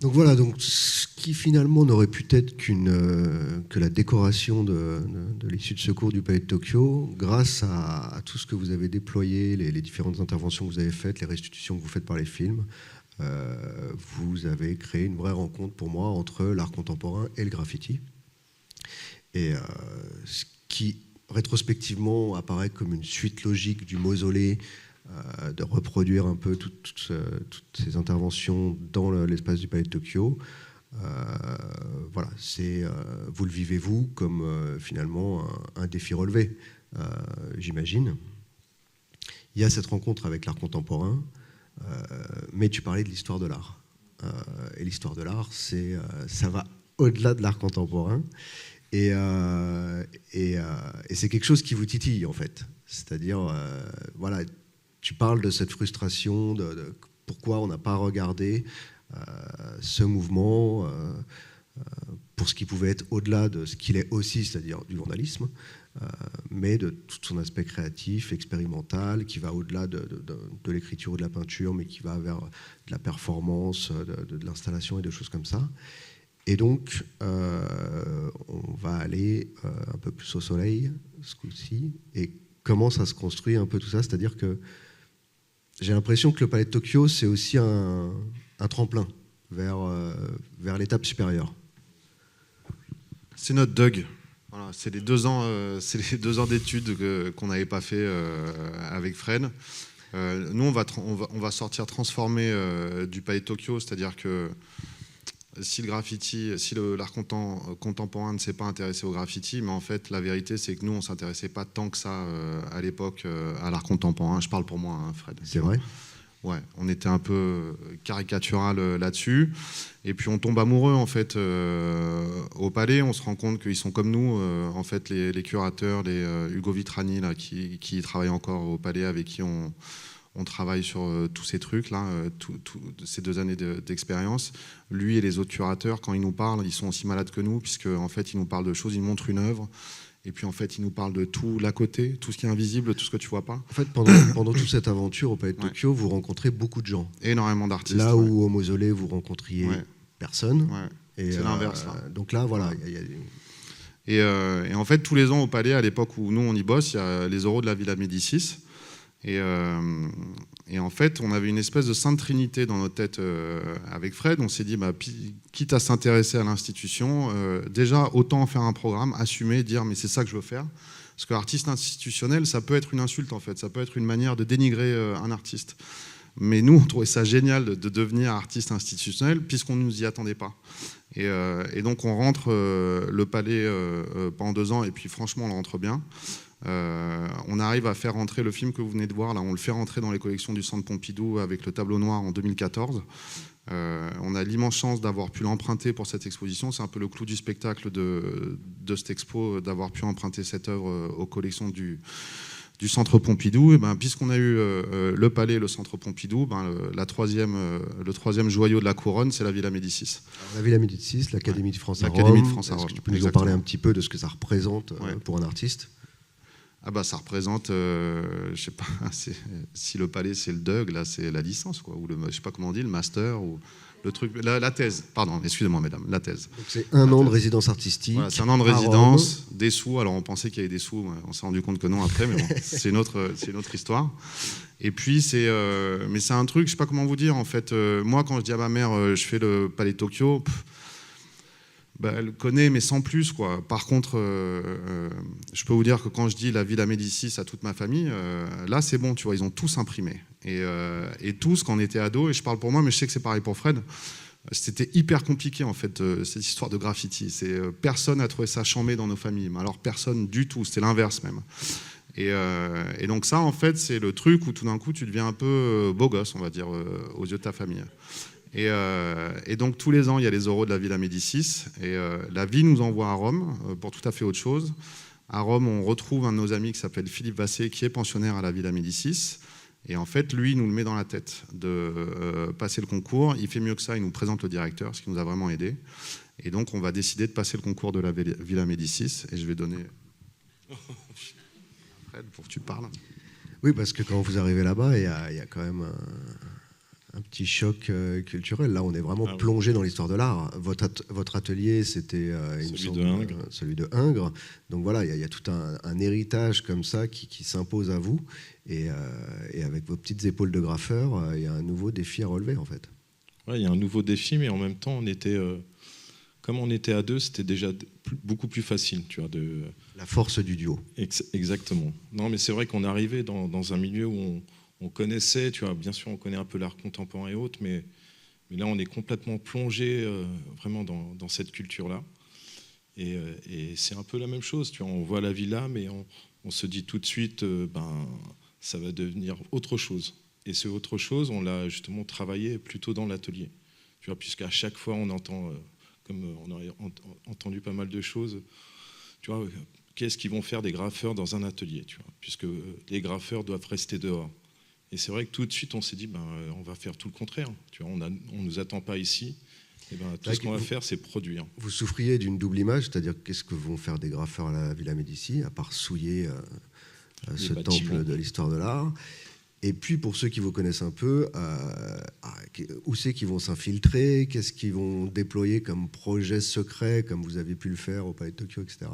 Donc voilà, donc ce qui finalement n'aurait pu être que la décoration de l'issue de secours du Palais de Tokyo, grâce à tout ce que vous avez déployé, les différentes interventions que vous avez faites, les restitutions que vous faites par les films, vous avez créé une vraie rencontre pour moi entre l'art contemporain et le graffiti. Et ce qui rétrospectivement apparaît comme une suite logique du mausolée, de reproduire un peu toutes ces interventions dans l'espace du Palais de Tokyo. Voilà, vous le vivez vous comme finalement un défi relevé, j'imagine. Il y a cette rencontre avec l'art contemporain, mais tu parlais de l'histoire de l'art. Et l'histoire de l'art, ça va au-delà de l'art contemporain. Et c'est quelque chose qui vous titille, en fait. C'est-à-dire, voilà, tu parles de cette frustration, de pourquoi on n'a pas regardé ce mouvement pour ce qui pouvait être au-delà de ce qu'il est aussi, c'est-à-dire du vandalisme, mais de tout son aspect créatif, expérimental, qui va au-delà de l'écriture ou de la peinture, mais qui va vers de la performance, de l'installation et de choses comme ça. Et donc, on va aller un peu plus au soleil ce coup-ci. Et comment ça se construit un peu tout ça? C'est-à-dire que j'ai l'impression que le Palais de Tokyo, c'est aussi un tremplin vers l'étape supérieure. C'est notre Doug. Voilà, c'est les 2 ans, d'études qu'on n'avait pas fait avec Fred. Nous, on va sortir transformé du Palais de Tokyo, c'est-à-dire que si le graffiti, si l'art contemporain ne s'est pas intéressé au graffiti, mais en fait la vérité c'est que nous on s'intéressait pas tant que ça à l'époque à l'art contemporain. Je parle pour moi, hein, Fred. C'est vrai. Ouais, on était un peu caricatural là-dessus. Et puis on tombe amoureux en fait au Palais. On se rend compte qu'ils sont comme nous. En fait, les curateurs, les Hugo Vitrani là, qui travaillent encore au Palais, avec qui on travaille sur tous ces trucs-là, ces 2 années d'expérience. Lui et les autres curateurs, quand ils nous parlent, ils sont aussi malades que nous, puisque en fait, ils nous parlent de choses, ils montrent une œuvre, et puis en fait, ils nous parlent de tout l'à côté, tout ce qui est invisible, tout ce que tu vois pas. En fait, pendant toute cette aventure au Palais de Tokyo, vous rencontrez beaucoup de gens. Énormément d'artistes. Là où au Mausolée, vous rencontriez personne. C'est l'inverse. Donc là, voilà. Et en fait, tous les ans au Palais, à l'époque où nous, on y bosse, il y a les oraux de la Villa Médicis. Et en fait, on avait une espèce de sainte trinité dans notre tête avec Fred. On s'est dit, quitte à s'intéresser à l'institution, déjà, autant en faire un programme, assumer, dire, mais c'est ça que je veux faire. Parce que l'artiste institutionnel, ça peut être une insulte, en fait. Ça peut être une manière de dénigrer un artiste. Mais nous, on trouvait ça génial de devenir artiste institutionnel, puisqu'on ne nous y attendait pas. Et donc, on rentre le Palais pendant 2 ans, et puis franchement, on le rentre bien. On arrive à faire rentrer le film que vous venez de voir là, on le fait rentrer dans les collections du Centre Pompidou avec le tableau noir en 2014. On a l'immense chance d'avoir pu l'emprunter pour cette exposition. C'est un peu le clou du spectacle de cette expo, d'avoir pu emprunter cette œuvre aux collections du Centre Pompidou. Et puisqu'on a eu le Palais et le Centre Pompidou, le troisième joyau de la couronne, c'est la Villa Médicis. Alors, la Villa Médicis, l'Académie de France à Rome. L'Académie de France à Rome. Est-ce que tu peux nous en parler un petit peu de ce que ça représente pour un artiste ? Ça représente, je sais pas, si le Palais c'est le DUG, là c'est la licence, quoi, ou je sais pas comment on dit, le master, ou le truc, la thèse, pardon, excusez-moi mesdames, la thèse. Donc c'est un an de résidence artistique. Voilà, c'est un an de résidence, des sous, alors on pensait qu'il y avait des sous, on s'est rendu compte que non après, mais bon, c'est une autre histoire. Et puis mais c'est un truc, je sais pas comment vous dire, en fait, moi quand je dis à ma mère, je fais le Palais de Tokyo, elle connaît, mais sans plus, quoi. Par contre, je peux vous dire que quand je dis la Villa Médicis à toute ma famille, là, c'est bon, tu vois, ils ont tous imprimé. Et tous, quand on était ados, et je parle pour moi, mais je sais que c'est pareil pour Fred, c'était hyper compliqué, en fait, cette histoire de graffiti. Personne n'a trouvé ça chambé dans nos familles, mais alors personne du tout, c'était l'inverse même. Et donc ça, en fait, c'est le truc où tout d'un coup, tu deviens un peu beau gosse, on va dire, aux yeux de ta famille. Et donc tous les ans, il y a les oraux de la Villa Médicis, et la vie nous envoie à Rome pour tout à fait autre chose. À Rome, on retrouve un de nos amis qui s'appelle Philippe Vassé, qui est pensionnaire à la Villa Médicis, et en fait, lui, il nous le met dans la tête de passer le concours. Il fait mieux que ça, il nous présente le directeur, ce qui nous a vraiment aidé. Et donc, on va décider de passer le concours de la Villa Médicis, et je vais donner Fred pour que tu parles. Oui, parce que quand vous arrivez là-bas, il y a quand même un petit choc culturel. Là, on est vraiment plongé dans l'histoire de l'art. Votre atelier, c'était celui de Ingres. Donc voilà, il y a tout un héritage comme ça qui s'impose à vous. Et avec vos petites épaules de graffeur, il y a un nouveau défi à relever, en fait. Ouais, il y a un nouveau défi, mais en même temps, comme on était à 2, c'était déjà beaucoup plus facile. Tu vois, la force du duo. Exactement. Non, mais c'est vrai qu'on arrivait dans un milieu où on connaissait, tu vois, bien sûr, on connaît un peu l'art contemporain et autres, mais là, on est complètement plongé vraiment dans cette culture-là. Et c'est un peu la même chose, tu vois, on voit la villa, mais on se dit tout de suite, ça va devenir autre chose. Et ce autre chose, on l'a justement travaillé plutôt dans l'atelier. Tu vois, puisqu'à chaque fois, on entend, comme on a entendu pas mal de choses, tu vois, qu'est-ce qu'ils vont faire des graffeurs dans un atelier, tu vois, puisque les graffeurs doivent rester dehors. Et c'est vrai que tout de suite, on s'est dit, on va faire tout le contraire. Tu vois, on ne nous attend pas ici. Et tout ce qu'on va faire, c'est produire. Vous souffriez d'une double image, c'est-à-dire qu'est-ce que vont faire des graffeurs à la Villa Médicis, à part souiller ce temple de l'histoire de l'art. Et puis, pour ceux qui vous connaissent un peu, où c'est qu'ils vont s'infiltrer, qu'est-ce qu'ils vont déployer comme projet secret, comme vous avez pu le faire au Palais de Tokyo, etc.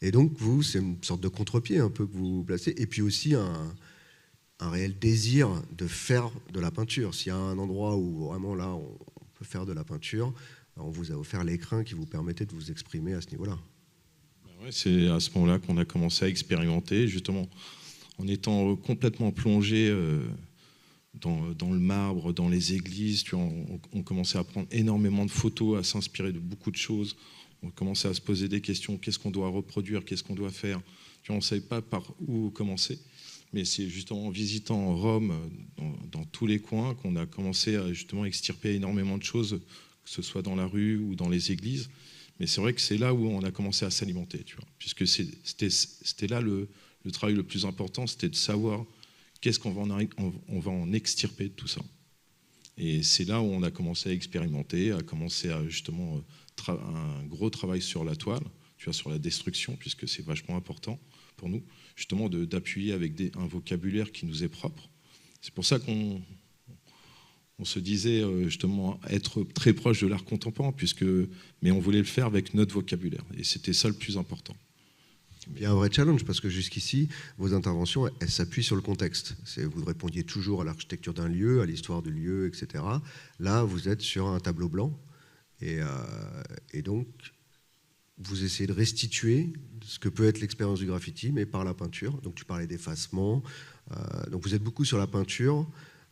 Et donc, vous, c'est une sorte de contre-pied un peu que vous placez. Et puis aussi un réel désir de faire de la peinture. S'il y a un endroit où vraiment là on peut faire de la peinture, on vous a offert l'écrin qui vous permettait de vous exprimer à ce niveau-là. Ouais, c'est à ce moment-là qu'on a commencé à expérimenter, justement en étant complètement plongé dans le marbre, dans les églises. Tu vois, on commençait à prendre énormément de photos, à s'inspirer de beaucoup de choses. On commençait à se poser des questions. Qu'est-ce qu'on doit reproduire? Qu'est-ce qu'on doit faire? Tu vois, on ne savait pas par où commencer. Mais c'est justement en visitant Rome, dans tous les coins, qu'on a commencé à justement extirper énormément de choses, que ce soit dans la rue ou dans les églises. Mais c'est vrai que c'est là où on a commencé à s'alimenter, tu vois, puisque c'était là le travail le plus important, c'était de savoir qu'est-ce qu'on va en extirper de tout ça. Et c'est là où on a commencé à expérimenter, à commencer à justement un gros travail sur la toile, tu vois, sur la destruction, puisque c'est vachement important pour nous, justement d'appuyer avec un vocabulaire qui nous est propre. C'est pour ça qu'on se disait justement être très proche de l'art contemporain, mais on voulait le faire avec notre vocabulaire. Et c'était ça le plus important. Il y a un vrai challenge parce que jusqu'ici, vos interventions, elles s'appuient sur le contexte. Vous répondiez toujours à l'architecture d'un lieu, à l'histoire du lieu, etc. Là, vous êtes sur un tableau blanc et donc vous essayez de restituer ce que peut être l'expérience du graffiti, mais par la peinture. Donc tu parlais d'effacement. Donc vous êtes beaucoup sur la peinture,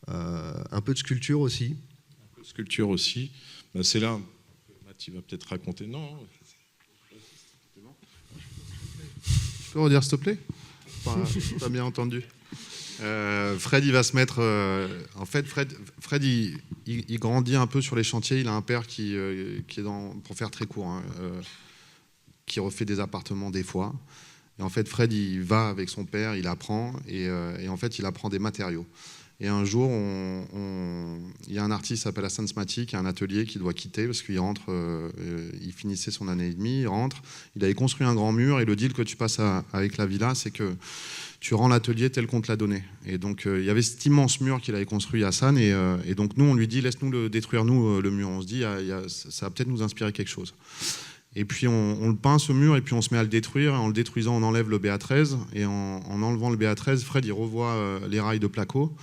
un peu de sculpture aussi. Un peu de sculpture aussi. Ben, c'est là, Matt, il va peut-être raconter. Non. Tu peux redire s'il te plaît? Pas bien entendu. Fred, il va se mettre. En fait, Fred il grandit un peu sur les chantiers. Il a un père qui est pour faire très court, hein, qui refait des appartements des fois. Et en fait, Fred, il va avec son père, il apprend, et en fait, il apprend des matériaux. Et un jour, il y a un artiste qui s'appelle Hassan Smati, qui a un atelier qu'il doit quitter parce qu'il rentre, il finissait son année et demie, il rentre, il avait construit un grand mur, et le deal que tu passes avec la villa, c'est que tu rends l'atelier tel qu'on te l'a donné. Et donc, il y avait cet immense mur qu'il avait construit, Hassan, et donc nous, on lui dit, laisse-nous le détruire, nous, le mur. On se dit, ça va peut-être nous inspirer quelque chose. Et puis on le peint ce mur, et puis on se met à le détruire. Et en le détruisant, on enlève le BA13, et en enlevant le BA13, Fred il revoit les rails de placo.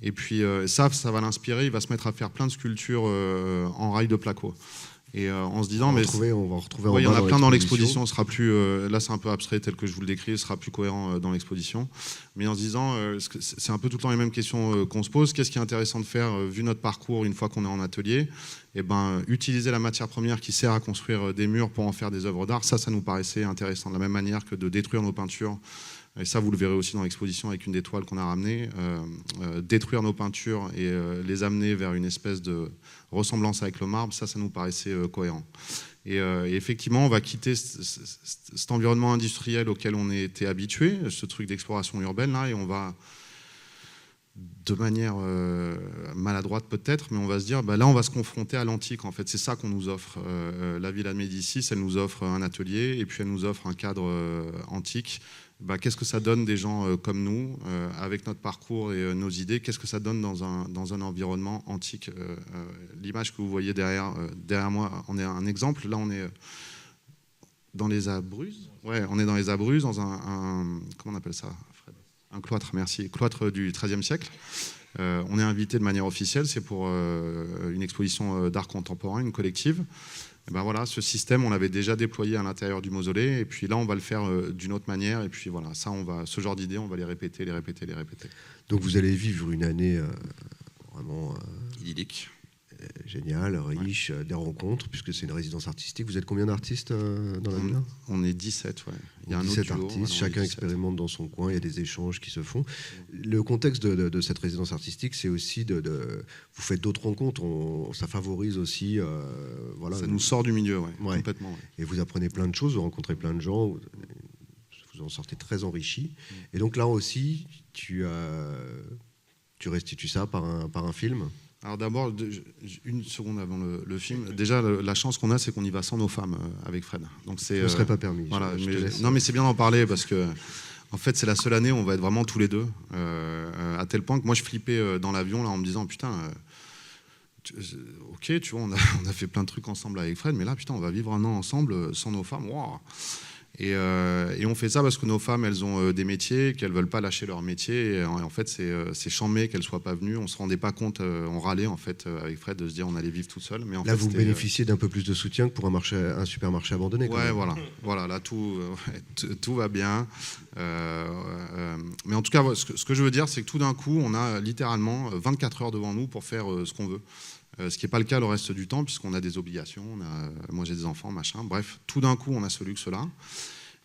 Et puis ça va l'inspirer. Il va se mettre à faire plein de sculptures en rails de placo. Et en se disant, on va en retrouver ouais, il y en a plein dans l'exposition. Sera plus, là, c'est un peu abstrait tel que je vous le décris. Ce sera plus cohérent dans l'exposition. Mais en se disant, c'est un peu tout le temps les mêmes questions qu'on se pose. Qu'est-ce qui est intéressant de faire vu notre parcours une fois qu'on est en atelier? Eh ben, utiliser la matière première qui sert à construire des murs pour en faire des œuvres d'art. Ça nous paraissait intéressant. De la même manière que de détruire nos peintures. Et ça, vous le verrez aussi dans l'exposition avec une des toiles qu'on a ramenées. Détruire nos peintures et les amener vers une espèce de ressemblance avec le marbre, ça nous paraissait cohérent. Et effectivement, on va quitter cet environnement industriel auquel on était habitué, ce truc d'exploration urbaine, là, et on va, de manière maladroite peut-être, mais on va se dire, bah là, on va se confronter à l'antique, en fait. C'est ça qu'on nous offre. La Villa de Médicis, elle nous offre un atelier, et puis elle nous offre un cadre antique. Bah, qu'est-ce que ça donne des gens comme nous, avec notre parcours et nos idées? Qu'est-ce que ça donne dans un environnement antique? L'image que vous voyez derrière moi, on est un exemple. Là, on est dans les Abruzzes. Ouais, on est dans les Abruzzes, dans un comment on appelle ça, Fred? Un cloître, merci. Cloître du XIIIe siècle. On est invité de manière officielle. C'est pour une exposition d'art contemporain, une collective. Et ben voilà, ce système, on l'avait déjà déployé à l'intérieur du mausolée, et puis là, on va le faire d'une autre manière, et puis voilà, ce genre d'idées, on va les répéter. Donc vous allez vivre une année vraiment idyllique, géniale, riche, des rencontres, puisque c'est une résidence artistique. Vous êtes combien d'artistes dans la villa? On est 17, ouais. Il y a 17 artistes, chacun expérimente dans son coin, il y a des échanges qui se font. Le contexte de cette résidence artistique, c'est aussi vous faites d'autres rencontres, ça favorise aussi... voilà, ça nous sort du milieu, ouais. Complètement. Ouais. Et vous apprenez plein de choses, vous rencontrez plein de gens, vous en sortez très enrichi. Et donc là aussi, tu restitues ça par un film. Alors d'abord, une seconde avant le film, déjà la chance qu'on a, c'est qu'on y va sans nos femmes avec Fred. Donc ce ne serait pas permis. Voilà, non mais c'est bien d'en parler parce que en fait c'est la seule année où on va être vraiment tous les deux, à tel point que moi je flippais dans l'avion là en me disant putain, ok tu vois on a fait plein de trucs ensemble avec Fred, mais là putain on va vivre un an ensemble sans nos femmes. Wow. Et on fait ça parce que nos femmes, elles ont des métiers, qu'elles ne veulent pas lâcher leur métier. Et en fait, c'est chambé qu'elles ne soient pas venues. On ne se rendait pas compte, on râlait en fait avec Fred de se dire on allait vivre tout seul. Mais en Là, fait, vous c'était, bénéficiez d'un peu plus de soutien que pour un supermarché abandonné. Quand ouais, même. voilà, là tout va bien. Mais en tout cas, ce que je veux dire, c'est que tout d'un coup, on a littéralement 24 heures devant nous pour faire ce qu'on veut. Ce qui n'est pas le cas le reste du temps, puisqu'on a des obligations, moi j'ai des enfants, machin. Bref, tout d'un coup, on a ce luxe-là.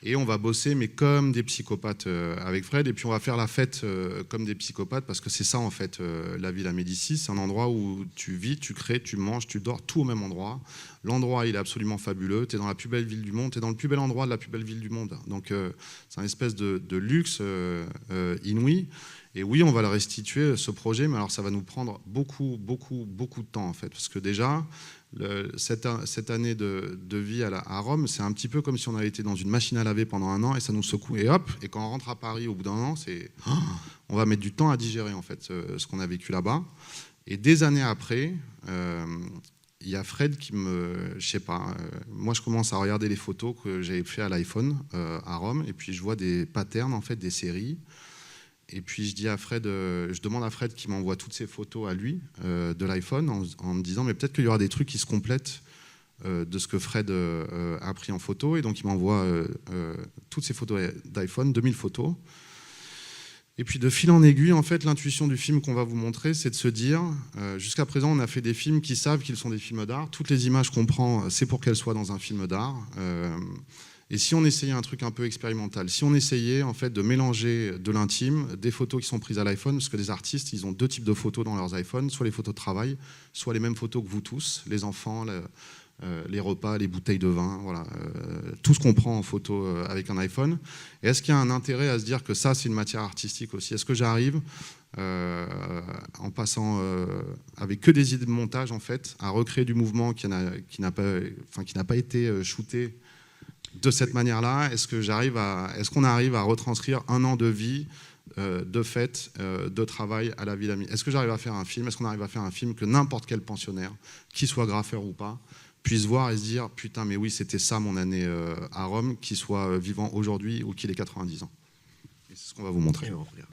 Et on va bosser, mais comme des psychopathes avec Fred. Et puis on va faire la fête comme des psychopathes, parce que c'est ça, en fait, la Villa Médicis. C'est un endroit où tu vis, tu crées, tu manges, tu dors, tout au même endroit. L'endroit, il est absolument fabuleux. Tu es dans la plus belle ville du monde, tu es dans le plus bel endroit de la plus belle ville du monde. Donc c'est un espèce de luxe inouï. Et oui, on va le restituer, ce projet, mais alors ça va nous prendre beaucoup de temps, en fait. Parce que déjà, cette année de vie à Rome, c'est un petit peu comme si on avait été dans une machine à laver pendant un an et ça nous secoue. Et hop, et quand on rentre à Paris au bout d'un an, on va mettre du temps à digérer, en fait, ce qu'on a vécu là-bas. Et des années après, il y a Fred qui je sais pas, moi je commence à regarder les photos que j'avais fait à l'iPhone à Rome, et puis je vois des patterns, en fait, des séries. Et puis je demande à Fred qui m'envoie toutes ces photos à lui de l'iPhone en me disant mais peut-être qu'il y aura des trucs qui se complètent de ce que Fred a pris en photo. Et donc il m'envoie toutes ces photos d'iPhone, 2000 photos. Et puis de fil en aiguille, en fait, l'intuition du film qu'on va vous montrer, c'est de se dire, jusqu'à présent, on a fait des films qui savent qu'ils sont des films d'art. Toutes les images qu'on prend, c'est pour qu'elles soient dans un film d'art. Et si on essayait un truc un peu expérimental, si on essayait en fait de mélanger de l'intime, des photos qui sont prises à l'iPhone, parce que les artistes, ils ont deux types de photos dans leurs iPhones, soit les photos de travail, soit les mêmes photos que vous tous, les enfants, les repas, les bouteilles de vin, voilà, tout ce qu'on prend en photo avec un iPhone. Et est-ce qu'il y a un intérêt à se dire que ça, c'est une matière artistique aussi? Est-ce que j'arrive, en passant avec que des idées de montage, en fait, à recréer du mouvement qui n'a pas été shooté de cette manière-là? Est-ce qu'on arrive à retranscrire un an de vie, de fête, de travail à la Villa Médicis? Est-ce que j'arrive à faire un film? Est-ce qu'on arrive à faire un film que n'importe quel pensionnaire, qu'il soit graffeur ou pas, puisse voir et se dire putain mais oui c'était ça mon année à Rome, qu'il soit vivant aujourd'hui ou qu'il ait 90 ans? Et c'est ce qu'on va vous montrer. Et on regarde.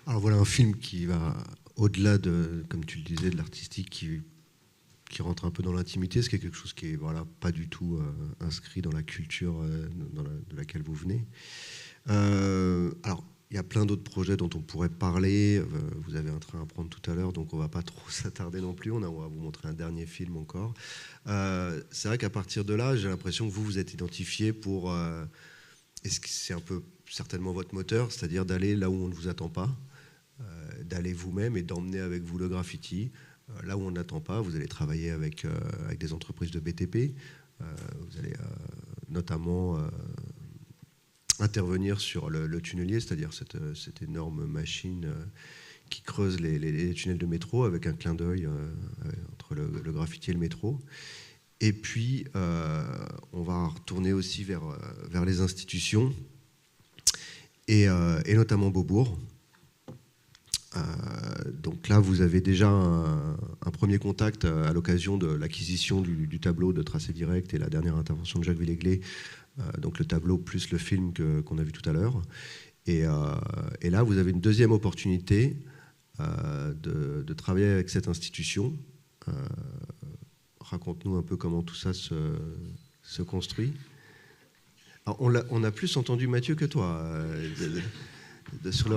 Alors voilà un film qui va au-delà de, comme tu le disais, de l'artistique, qui rentre un peu dans l'intimité, ce qui est quelque chose qui est voilà, pas du tout inscrit dans la culture de laquelle vous venez. Alors, il y a plein d'autres projets dont on pourrait parler. Vous avez un train à prendre tout à l'heure, donc on ne va pas trop s'attarder non plus. On va vous montrer un dernier film encore. C'est vrai qu'à partir de là, j'ai l'impression que vous vous êtes identifié pour... est-ce que c'est un peu certainement votre moteur, c'est-à-dire d'aller là où on ne vous attend pas, d'aller vous-même et d'emmener avec vous le graffiti. Là où on n'attend pas, vous allez travailler avec des entreprises de BTP. Vous allez notamment intervenir sur le tunnelier, c'est-à-dire cette énorme machine qui creuse les tunnels de métro avec un clin d'œil entre le graffiti et le métro. Et puis, on va retourner aussi vers les institutions et notamment Beaubourg. Donc là, vous avez déjà un premier contact à l'occasion de l'acquisition du tableau de Tracé Direct et la dernière intervention de Jacques Villéglet, donc le tableau plus le film qu'on a vu tout à l'heure. Et là, vous avez une deuxième opportunité de travailler avec cette institution. Raconte-nous un peu comment tout ça se construit. Alors, on a plus entendu Mathieu que toi.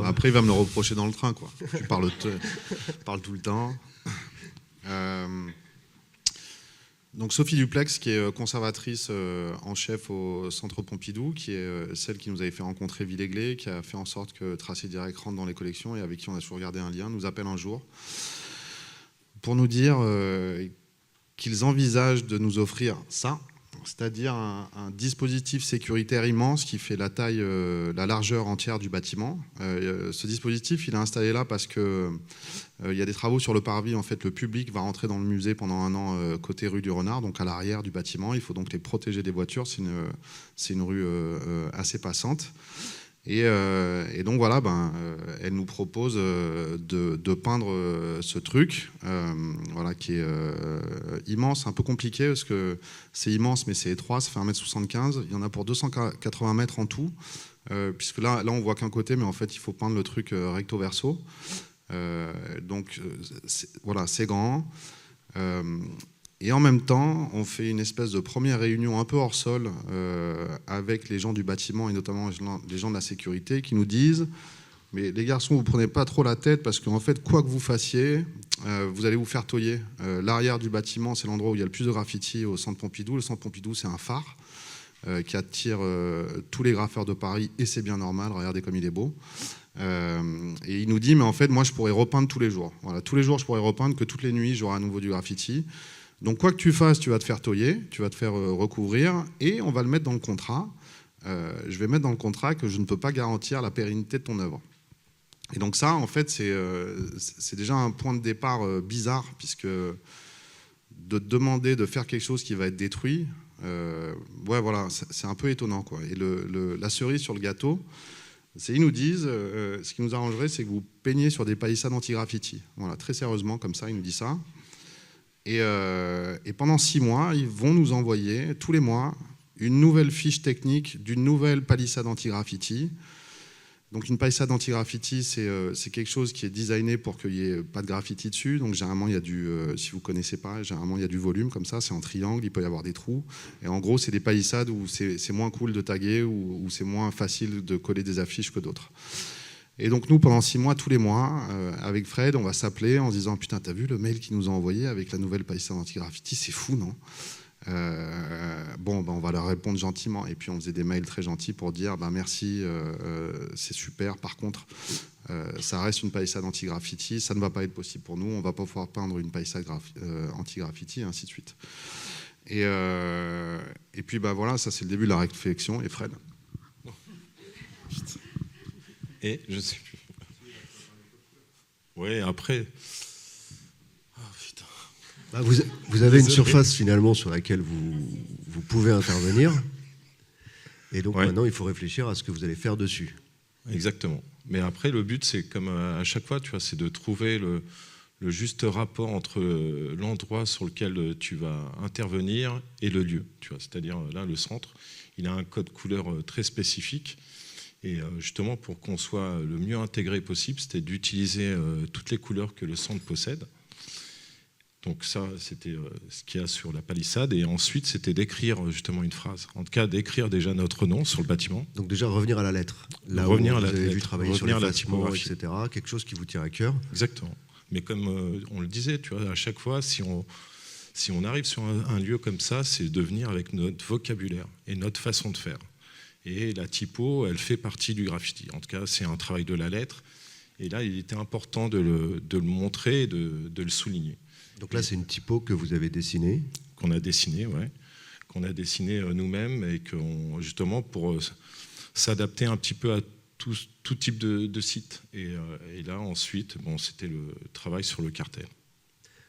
Après, il va me le reprocher dans le train, quoi. Tu parles tout le temps. Donc Sophie Duplex, qui est conservatrice en chef au Centre Pompidou, qui est celle qui nous avait fait rencontrer Villéglet, qui a fait en sorte que Tracé Direct rentre dans les collections et avec qui on a toujours gardé un lien, nous appelle un jour pour nous dire qu'ils envisagent de nous offrir ça, c'est-à-dire un dispositif sécuritaire immense qui fait la taille, la largeur entière du bâtiment. Ce dispositif, il est installé là parce que il y a des travaux sur le parvis. En fait, le public va rentrer dans le musée pendant un an côté rue du Renard, donc à l'arrière du bâtiment. Il faut donc les protéger des voitures. C'est une rue assez passante. Et donc voilà, elle nous propose de peindre ce truc, voilà, qui est immense, un peu compliqué parce que c'est immense mais c'est étroit, ça fait 1m75, il y en a pour 280 mètres en tout, puisque là on voit qu'un côté, mais en fait il faut peindre le truc recto verso. Donc voilà, c'est grand. Et en même temps, on fait une espèce de première réunion un peu hors sol avec les gens du bâtiment et notamment les gens de la sécurité qui nous disent « Mais les garçons, vous ne prenez pas trop la tête parce qu'en fait, quoi que vous fassiez, vous allez vous faire toyer. L'arrière du bâtiment, c'est l'endroit où il y a le plus de graffiti au Centre Pompidou. Le Centre Pompidou, c'est un phare qui attire tous les graffeurs de Paris et c'est bien normal, regardez comme il est beau. » Et il nous dit « Mais en fait, moi, je pourrais repeindre tous les jours. Voilà, tous les jours, je pourrais repeindre, que toutes les nuits, j'aurai à nouveau du graffiti. » Donc quoi que tu fasses, tu vas te faire toyer, tu vas te faire recouvrir, et on va le mettre dans le contrat. Je vais mettre dans le contrat que je ne peux pas garantir la pérennité de ton œuvre. Et donc ça, en fait, c'est déjà un point de départ bizarre, puisque de te demander de faire quelque chose qui va être détruit, ouais, voilà, c'est un peu étonnant, quoi. Et la cerise sur le gâteau, c'est ils nous disent, ce qui nous arrangerait, c'est que vous peigniez sur des palissades anti-graffiti. Voilà, très sérieusement, comme ça, ils nous disent ça. Et pendant 6 mois, ils vont nous envoyer tous les mois une nouvelle fiche technique d'une nouvelle palissade anti-graffiti. Donc une palissade anti-graffiti, c'est quelque chose qui est designé pour qu'il n'y ait pas de graffiti dessus. Donc généralement, il y a si vous ne connaissez pas, généralement il y a du volume comme ça, c'est en triangle, il peut y avoir des trous. Et en gros, c'est des palissades où c'est moins cool de taguer, où c'est moins facile de coller des affiches que d'autres. Et donc nous, pendant 6 mois, tous les mois, avec Fred, on va s'appeler en se disant « Putain, t'as vu le mail qu'ils nous ont envoyé avec la nouvelle palissade anti-graffiti, c'est fou, non ?» Bon, on va leur répondre gentiment. Et puis on faisait des mails très gentils pour dire « Merci, c'est super. Par contre, ça reste une palissade anti-graffiti, ça ne va pas être possible pour nous, on ne va pas pouvoir peindre une palissade anti-graffiti, et ainsi de suite. » Et puis voilà, ça c'est le début de la réflexion. Et Fred. Et je sais plus. Oui, après. Oh, putain. Vous avez une surface finalement sur laquelle vous pouvez intervenir. Et donc maintenant, il faut réfléchir à ce que vous allez faire dessus. Exactement. Mais après, le but, c'est comme à chaque fois, tu vois, c'est de trouver le juste rapport entre l'endroit sur lequel tu vas intervenir et le lieu. Tu vois, c'est-à-dire là, le centre, il a un code couleur très spécifique. Et justement, pour qu'on soit le mieux intégré possible, c'était d'utiliser toutes les couleurs que le centre possède. Donc ça, c'était ce qu'il y a sur la palissade. Et ensuite, c'était d'écrire justement une phrase. En tout cas, d'écrire déjà notre nom sur le bâtiment. Donc déjà, revenir à la lettre. Là Revenir où à la vous avez vu lettre, travailler sur les revenir à la bâtiments, typographie. etc. Quelque chose qui vous tient à cœur. Exactement. Mais comme on le disait, tu vois, à chaque fois, si on arrive sur un lieu comme ça, c'est de venir avec notre vocabulaire et notre façon de faire. Et la typo, elle fait partie du graffiti. En tout cas, c'est un travail de la lettre. Et là, il était important de le montrer et de le souligner. Donc là, c'est une typo que vous avez dessinée. Qu'on a dessinée, ouais. Qu'on a dessinée nous-mêmes et justement pour s'adapter un petit peu à tout type de site. Et là, ensuite, c'était le travail sur le cartel.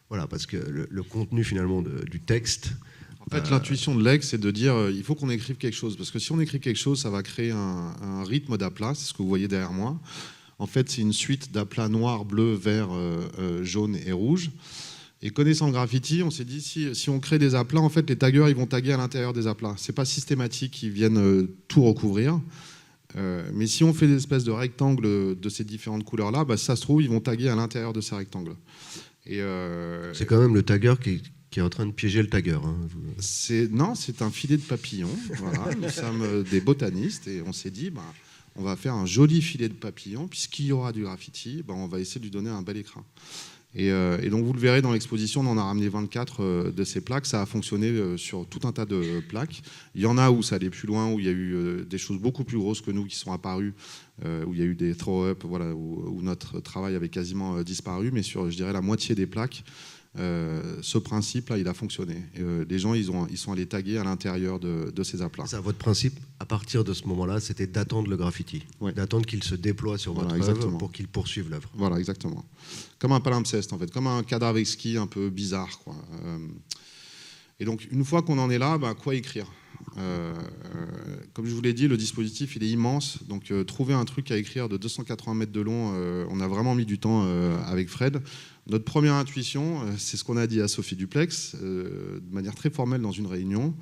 Voilà, parce que le contenu finalement du texte... En fait, l'intuition de Leg, c'est de dire il faut qu'on écrive quelque chose. Parce que si on écrit quelque chose, ça va créer un rythme d'aplats. C'est ce que vous voyez derrière moi. En fait, c'est une suite d'aplats noir, bleu, vert, jaune et rouge. Et connaissant le graffiti, on s'est dit si on crée des aplats, en fait, les taggeurs ils vont taguer à l'intérieur des aplats. C'est pas systématique qu'ils viennent tout recouvrir. Mais si on fait des espèces de rectangles de ces différentes couleurs-là, bah, si ça se trouve, ils vont taguer à l'intérieur de ces rectangles. C'est quand même le tagueur qui est en train de piéger le tagueur. Hein. Non, c'est un filet de papillon. Voilà. Nous sommes des botanistes et on s'est dit, on va faire un joli filet de papillon, puisqu'il y aura du graffiti, on va essayer de lui donner un bel écrin. Et donc vous le verrez dans l'exposition, on en a ramené 24 de ces plaques. Ça a fonctionné sur tout un tas de plaques. Il y en a où ça allait plus loin, où il y a eu des choses beaucoup plus grosses que nous qui sont apparues, où il y a eu des throw-up, voilà, où notre travail avait quasiment disparu. Mais sur, je dirais, la moitié des plaques, ce principe-là, il a fonctionné. Les gens, ils sont allés taguer à l'intérieur de ces aplats. Ça, votre principe, à partir de ce moment-là, c'était d'attendre le graffiti, ouais. D'attendre qu'il se déploie sur votre œuvre pour qu'il poursuive l'œuvre. Voilà, exactement. Comme un palimpseste, en fait, comme un cadavre exquis un peu bizarre, quoi. Et donc, une fois qu'on en est là, quoi écrire ? Comme je vous l'ai dit, le dispositif, il est immense. Donc, trouver un truc à écrire de 280 mètres de long, on a vraiment mis du temps avec Fred. Notre première intuition, c'est ce qu'on a dit à Sophie Duplex, de manière très formelle dans une réunion.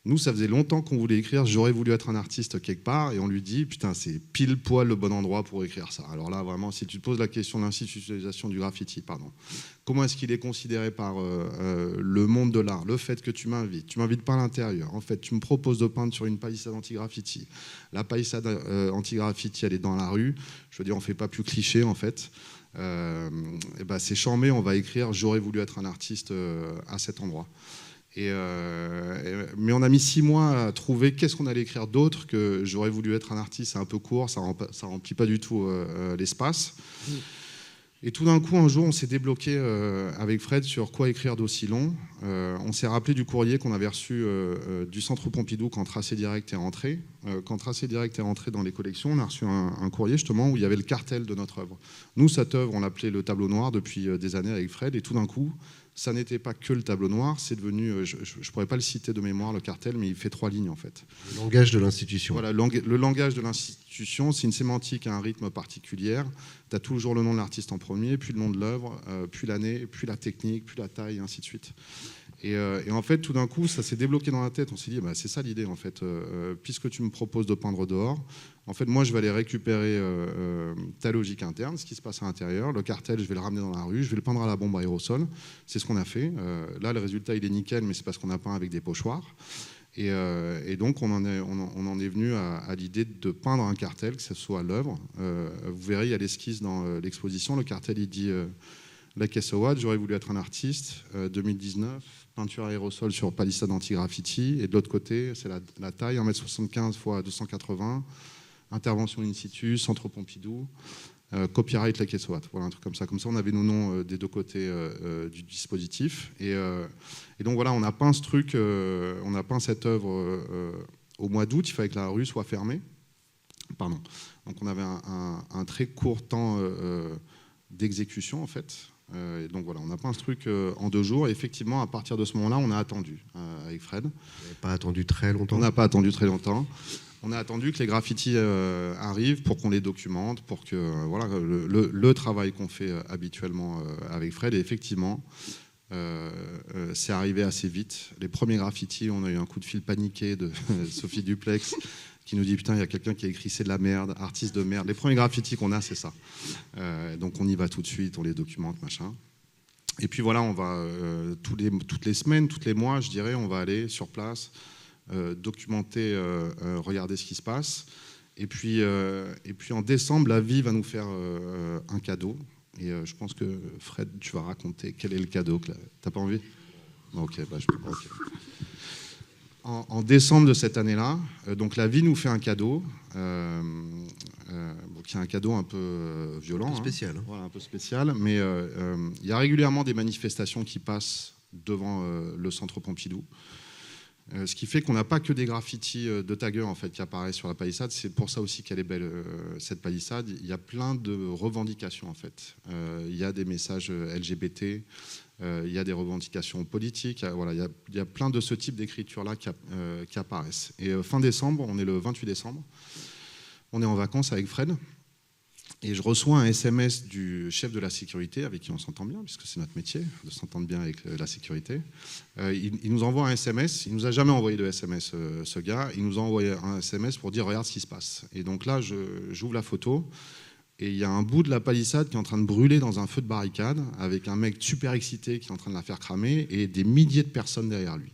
Nous, ça faisait longtemps qu'on voulait écrire « J'aurais voulu être un artiste quelque part » et on lui dit « Putain, c'est pile poil le bon endroit pour écrire ça ». Alors là, vraiment, si tu te poses la question de l'institutionnalisation du graffiti, comment est-ce qu'il est considéré par le monde de l'art ? Le fait que tu m'invites pas à l'intérieur. En fait, tu me proposes de peindre sur une palissade anti-graffiti. La palissade anti-graffiti, elle est dans la rue. Je veux dire, on fait pas plus cliché, en fait. C'est charmé, on va écrire « J'aurais voulu être un artiste à cet endroit ». Mais on a mis 6 mois à trouver qu'est-ce qu'on allait écrire d'autre que j'aurais voulu être un artiste. C'est un peu court, ça remplit pas du tout l'espace. Et tout d'un coup, un jour, on s'est débloqué avec Fred sur quoi écrire d'aussi long. On s'est rappelé du courrier qu'on avait reçu du Centre Pompidou quand Tracé Direct est rentré. Quand Tracé Direct est rentré dans les collections, on a reçu un courrier justement où il y avait le cartel de notre œuvre. Nous, cette œuvre, on l'appelait le tableau noir depuis des années avec Fred. Et tout d'un coup, ça n'était pas que le tableau noir, c'est devenu, je ne pourrais pas le citer de mémoire, le cartel, mais il fait 3 lignes en fait. Le langage de l'institution. Voilà, le langage de l'institution, c'est une sémantique à un rythme particulier. Tu as toujours le nom de l'artiste en premier, puis le nom de l'œuvre, puis l'année, puis la technique, puis la taille, et ainsi de suite. Et en fait, tout d'un coup, ça s'est débloqué dans la tête. On s'est dit, c'est ça l'idée en fait. Puisque tu me proposes de peindre dehors, en fait, moi, je vais aller récupérer ta logique interne, ce qui se passe à l'intérieur. Le cartel, je vais le ramener dans la rue, je vais le peindre à la bombe à aérosol. C'est ce qu'on a fait. Là, le résultat, il est nickel, mais c'est parce qu'on a peint avec des pochoirs. Et donc, on en est venu à l'idée de peindre un cartel, que ce soit à l'œuvre. Vous verrez, il y a l'esquisse dans l'exposition. Le cartel, il dit la caisse au watt, j'aurais voulu être un artiste. 2019, peinture à aérosol sur palissade anti-graffiti. Et de l'autre côté, c'est la taille, 1m75 x 280. Intervention in situ, Centre Pompidou, copyright la caisse au watt. Voilà, un truc comme ça. Comme ça, on avait nos noms des deux côtés du dispositif. Et donc voilà, on a peint ce truc, on a peint cette œuvre au mois d'août. Il fallait que la rue soit fermée. Pardon. Donc on avait un très court temps d'exécution en fait. Et donc voilà, on a peint ce truc en 2 jours. Et effectivement, à partir de ce moment-là, on a attendu avec Fred. Vous n'avez pas attendu très longtemps. On n'a pas attendu très longtemps. On a attendu que les graffitis arrivent pour qu'on les documente, pour que le travail qu'on fait habituellement avec Fred. Et effectivement, c'est arrivé assez vite. Les premiers graffitis, on a eu un coup de fil paniqué de Sophie Duplex qui nous dit putain, il y a quelqu'un qui a écrit c'est de la merde, artiste de merde. Les premiers graffitis qu'on a, c'est ça. Donc on y va tout de suite, on les documente, machin. Et puis voilà, on va toutes les semaines, tous les mois, je dirais, on va aller sur place, documenter, regarder ce qui se passe. Et puis en décembre, la vie va nous faire un cadeau. Et je pense que Fred, tu vas raconter quel est le cadeau. T'as pas envie ? Ok, bah je peux pas. Okay. En décembre de cette année-là, donc la vie nous fait un cadeau, qui est un cadeau un peu violent. Un peu spécial. Hein. Voilà, un peu spécial. Mais il y a régulièrement des manifestations qui passent devant le centre Pompidou. Ce qui fait qu'on n'a pas que des graffitis de taggers en fait, qui apparaissent sur la palissade. C'est pour ça aussi qu'elle est belle, cette palissade. Il y a plein de revendications en fait. Il y a des messages LGBT, il y a des revendications politiques. Voilà, il y a plein de ce type d'écriture-là qui apparaissent. Et fin décembre, on est le 28 décembre, on est en vacances avec Fred. Et je reçois un SMS du chef de la sécurité, avec qui on s'entend bien, puisque c'est notre métier, de s'entendre bien avec la sécurité. Il nous envoie un SMS, il ne nous a jamais envoyé de SMS, ce gars. Il nous a envoyé un SMS pour dire « regarde ce qui se passe ». Et donc là, j'ouvre la photo, et il y a un bout de la palissade qui est en train de brûler dans un feu de barricade, avec un mec super excité qui est en train de la faire cramer, et des milliers de personnes derrière lui.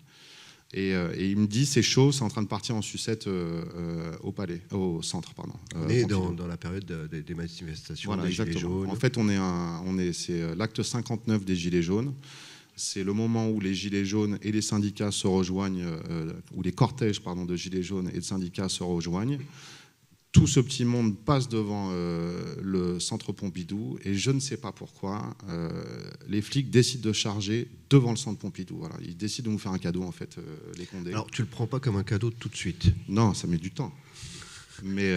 Et il me dit, c'est chaud, c'est en train de partir en sucette au centre. Pardon, on est dans la période des manifestations, voilà, des exactement. Gilets jaunes. En fait, c'est l'acte 59 des Gilets jaunes. C'est le moment où les Gilets jaunes et les syndicats se rejoignent, où les cortèges de Gilets jaunes et de syndicats se rejoignent. Tout ce petit monde passe devant le centre Pompidou et je ne sais pas pourquoi, les flics décident de charger devant le centre Pompidou. Voilà. Ils décident de nous faire un cadeau, en fait, les Condés. Alors, tu ne le prends pas comme un cadeau tout de suite ? Non, ça met du temps. Mais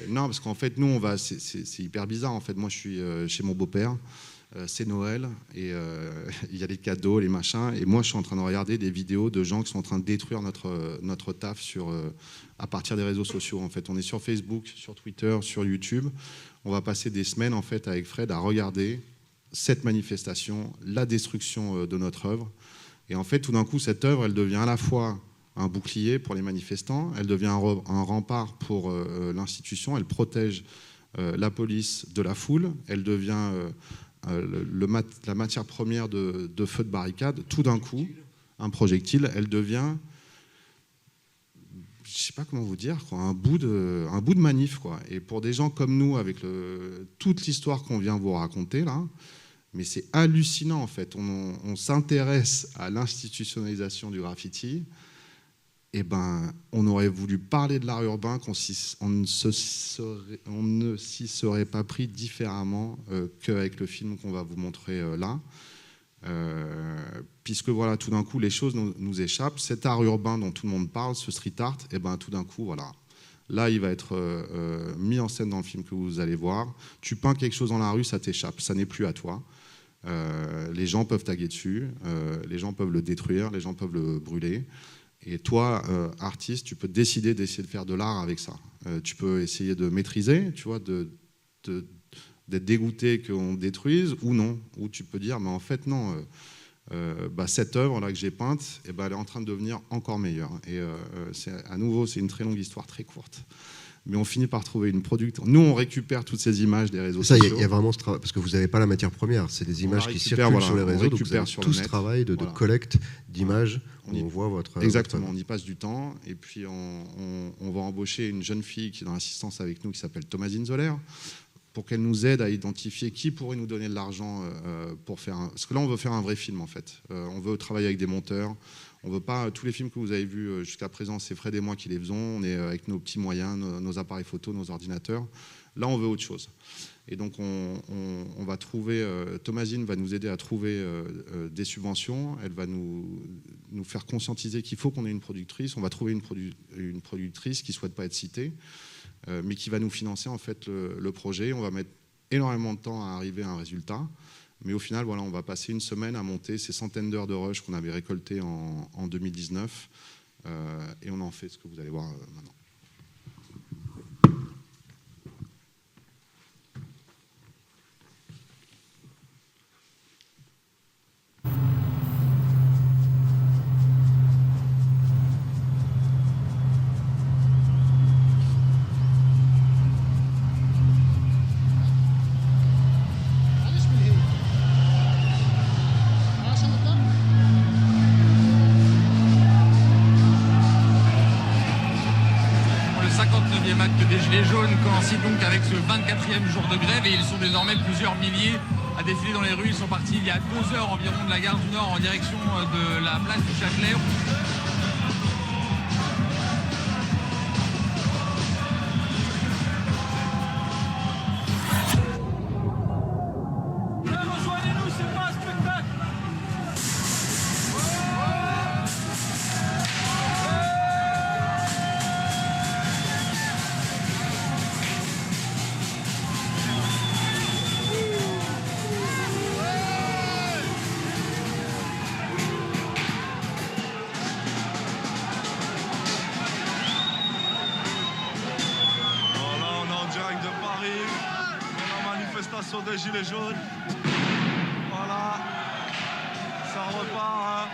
non, parce qu'en fait, nous, c'est hyper bizarre. En fait, moi, je suis chez mon beau-père. C'est Noël et il y a les cadeaux, les machins. Et moi, je suis en train de regarder des vidéos de gens qui sont en train de détruire notre taf à partir des réseaux sociaux. En fait, on est sur Facebook, sur Twitter, sur YouTube. On va passer des semaines en fait avec Fred à regarder cette manifestation, la destruction de notre œuvre. Et en fait, tout d'un coup, cette œuvre, elle devient à la fois un bouclier pour les manifestants, elle devient un rempart pour l'institution, elle protège la police de la foule, elle devient la matière première de feu de barricade. Tout d'un coup, un projectile, elle devient, je ne sais pas comment vous dire, quoi, un bout de manif, quoi. Et pour des gens comme nous, avec toute l'histoire qu'on vient vous raconter là, mais c'est hallucinant en fait. On s'intéresse à l'institutionnalisation du graffiti. Eh ben, on aurait voulu parler de l'art urbain, on ne s'y serait pas pris différemment qu'avec le film qu'on va vous montrer là. Puisque voilà, tout d'un coup, les choses nous échappent. Cet art urbain dont tout le monde parle, ce street art, eh ben, tout d'un coup, voilà. Là, il va être mis en scène dans le film que vous allez voir. Tu peins quelque chose dans la rue, ça t'échappe, ça n'est plus à toi. Les gens peuvent taguer dessus, les gens peuvent le détruire, les gens peuvent le brûler. Et toi, artiste, tu peux décider d'essayer de faire de l'art avec ça. Tu peux essayer de maîtriser, tu vois, d'être dégoûté qu'on détruise, ou non. Ou tu peux dire, mais en fait, non, cette œuvre-là que j'ai peinte, elle est en train de devenir encore meilleure. Et à nouveau, c'est une très longue histoire, très courte. Mais on finit par trouver une productrice. Nous, on récupère toutes ces images des réseaux sociaux. Il y a vraiment ce travail, parce que vous n'avez pas la matière première, c'est des images qui circulent sur les réseaux, donc vous avez tout ce travail de collecte d'images, on voit votre... Exactement, on y passe du temps, et puis on va embaucher une jeune fille qui est dans l'assistance avec nous, qui s'appelle Thomasine Zoller, pour qu'elle nous aide à identifier qui pourrait nous donner de l'argent pour faire parce que là, on veut faire un vrai film, en fait. On veut travailler avec des monteurs. On veut pas, tous les films que vous avez vus jusqu'à présent, c'est Fred et moi qui les faisons. On est avec nos petits moyens, nos appareils photo, nos ordinateurs. Là, on veut autre chose. Et donc, on va trouver, Thomasine va nous aider à trouver des subventions. Elle va nous faire conscientiser qu'il faut qu'on ait une productrice. On va trouver une productrice qui ne souhaite pas être citée, mais qui va nous financer en fait le projet. On va mettre énormément de temps à arriver à un résultat. Mais au final, voilà, on va passer une semaine à monter ces centaines d'heures de rush qu'on avait récoltées en 2019. Et on en fait ce que vous allez voir maintenant. jaunes coïncide donc avec ce 24e jour de grève et ils sont désormais plusieurs milliers à défiler dans les rues. Ils sont partis il y a 2 heures environ de la gare du Nord en direction de la place du Châtelet. Rejoignez-nous, c'est pas un spectacle. Manifestation des Gilets jaunes. Voilà, ça repart.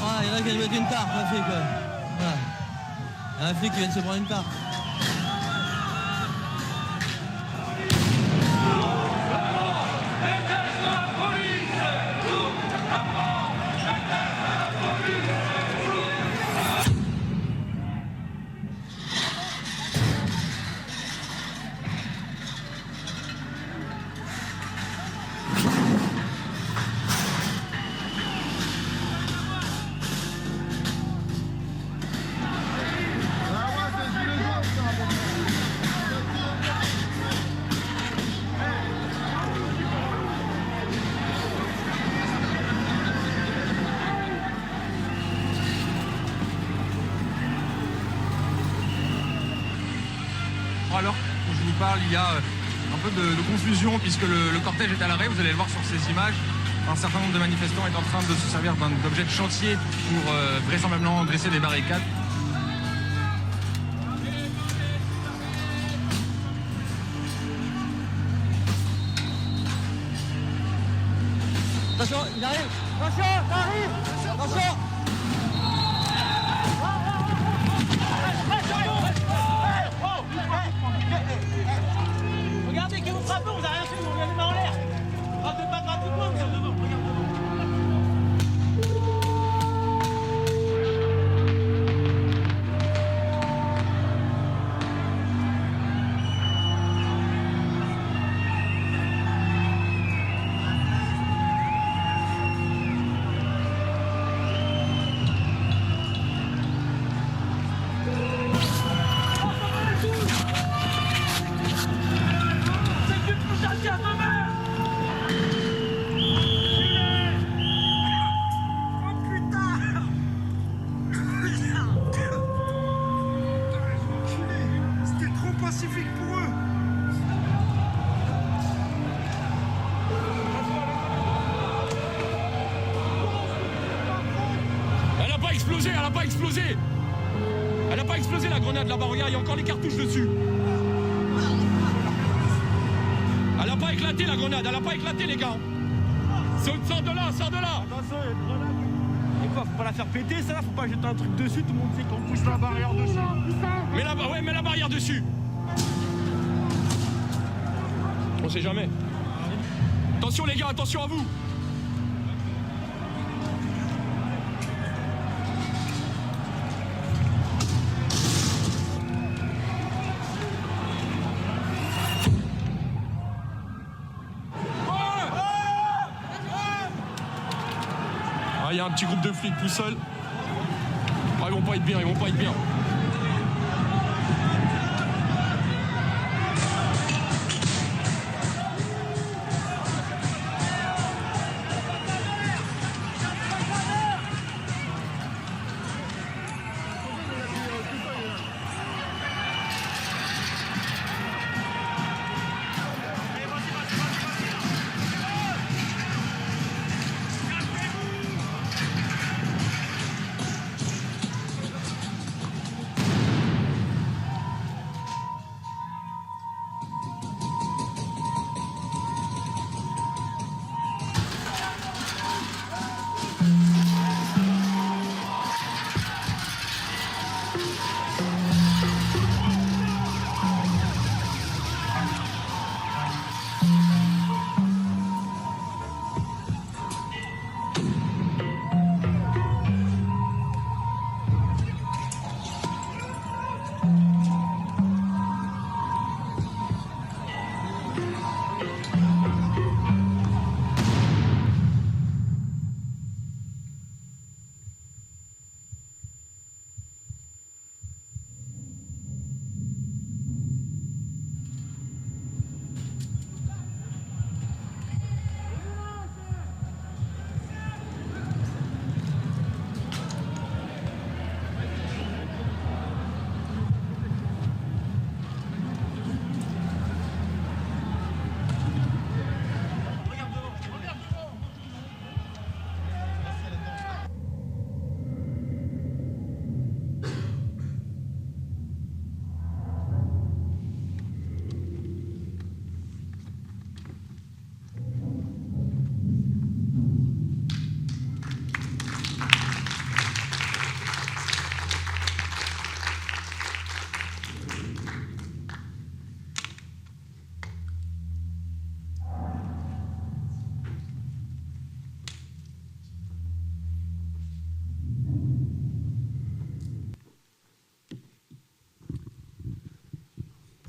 Ah, il y en a qui viennent mettre une tarte, un flic. Voilà. Un flic qui vient de se prendre une tarte. Alors, où je vous parle, il y a un peu de confusion puisque le cortège est à l'arrêt. Vous allez le voir sur ces images. Un certain nombre de manifestants est en train de se servir d'objets de chantier pour vraisemblablement dresser des barricades. Attention, il arrive. Attention, ça arrive. Attention. Regardez que vous frappez, on vous a rien fait, vous regardez pas en l'air. Frappez pas gratuitement, vous êtes devant, regardez. Elle n'a pas explosé la grenade là-bas, regarde, il y a encore les cartouches dessus. Elle n'a pas éclaté la grenade, elle n'a pas éclaté les gars. Sors de là, sors de là. Attention, il y a une grenade. Et quoi, faut pas la faire péter ça là, faut pas jeter un truc dessus, tout le monde sait qu'on pousse la barrière dessus. Mets la barrière dessus. On sait jamais. Attention les gars, attention à vous. Il y a un petit groupe de flics tout seuls. Ah, ils vont pas être bien, ils vont pas être bien.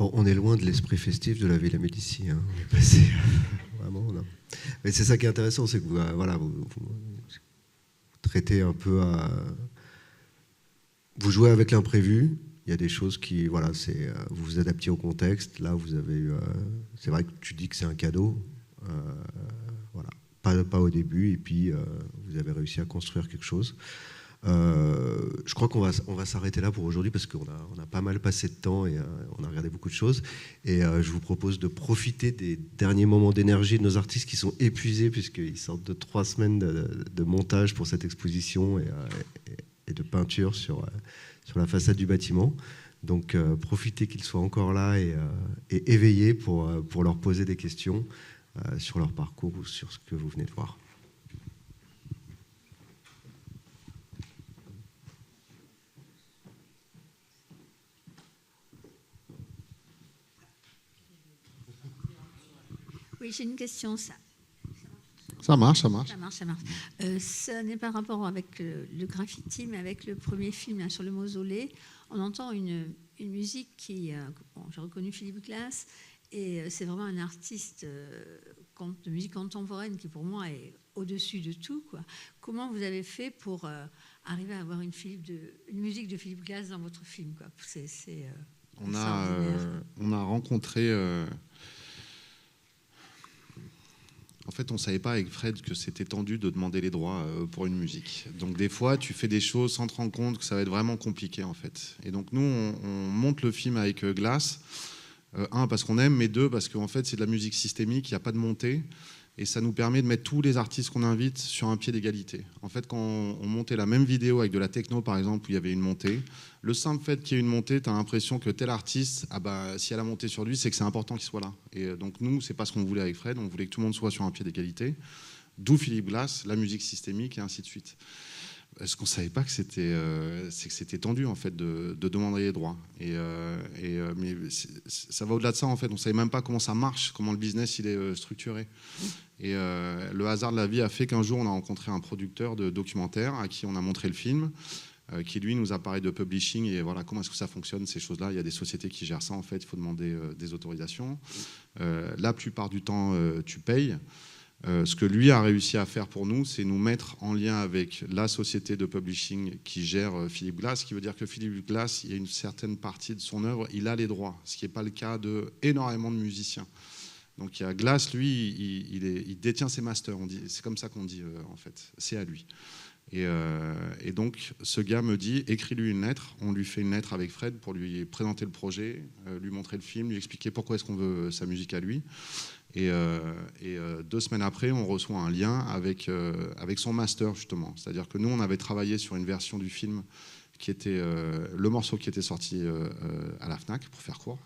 Bon, on est loin de l'esprit festif de la Villa Médicis. Hein. On est passé vraiment. Non. Mais c'est ça qui est intéressant, c'est que vous traitez un peu à. Vous jouez avec l'imprévu. Il y a des choses qui, voilà, vous vous adaptez au contexte. Là, vous avez eu. C'est vrai que tu dis que c'est un cadeau. Voilà, pas au début, et puis vous avez réussi à construire quelque chose. Je crois qu'on va s'arrêter là pour aujourd'hui parce qu'on a pas mal passé de temps et on a regardé beaucoup de choses. Et je vous propose de profiter des derniers moments d'énergie de nos artistes qui sont épuisés puisqu'ils sortent de 3 semaines de montage pour cette exposition et de peinture sur la façade du bâtiment. Donc profitez qu'ils soient encore là et éveillés pour leur poser des questions sur leur parcours ou sur ce que vous venez de voir. Oui, j'ai une question. Ça marche. Ça marche. Ce n'est pas rapport avec le graffiti, mais avec le premier film là, sur le mausolée. On entend une musique qui... j'ai reconnu Philippe Glass, et c'est vraiment un artiste de musique contemporaine qui, pour moi, est au-dessus de tout, quoi. Comment vous avez fait pour arriver à avoir une musique de Philippe Glass dans votre film, quoi? On a rencontré... En fait, on ne savait pas avec Fred que c'était tendu de demander les droits pour une musique. Donc des fois, tu fais des choses sans te rendre compte que ça va être vraiment compliqué, en fait. Et donc nous, on monte le film avec Glass. Un, parce qu'on aime, mais deux, parce qu'en fait, c'est de la musique systémique, il n'y a pas de montée. Et ça nous permet de mettre tous les artistes qu'on invite sur un pied d'égalité. En fait, quand on montait la même vidéo avec de la techno, par exemple, où il y avait une montée, le simple fait qu'il y ait une montée, tu as l'impression que tel artiste, si elle a monté sur lui, c'est que c'est important qu'il soit là. Et donc nous, c'est pas ce qu'on voulait avec Fred, on voulait que tout le monde soit sur un pied d'égalité. D'où Philippe Glass, la musique systémique, et ainsi de suite. Ce qu'on ne savait pas, c'est que c'était tendu, en fait, de demander les droits. Mais ça va au-delà de ça, en fait. On ne savait même pas comment ça marche, comment le business il est structuré. Et le hasard de la vie a fait qu'un jour, on a rencontré un producteur de documentaire à qui on a montré le film, qui, lui, nous a parlé de publishing. Et voilà, comment est-ce que ça fonctionne, ces choses-là. Il y a des sociétés qui gèrent ça, en fait. Il faut demander des autorisations. La plupart du temps, tu payes. Ce que lui a réussi à faire pour nous, c'est nous mettre en lien avec la société de publishing qui gère Philippe Glass, ce qui veut dire que Philippe Glass, il y a une certaine partie de son œuvre, il a les droits, ce qui n'est pas le cas d'énormément de musiciens. Donc il y a Glass, lui, il détient ses masters, c'est comme ça qu'on dit en fait, c'est à lui. Et donc ce gars me dit, écris-lui une lettre. On lui fait une lettre avec Fred pour lui présenter le projet, lui montrer le film, lui expliquer pourquoi est-ce qu'on veut sa musique à lui. Et 2 semaines après, on reçoit un lien avec son master, justement. C'est-à-dire que nous, on avait travaillé sur une version du film qui était le morceau qui était sorti à la FNAC, pour faire court.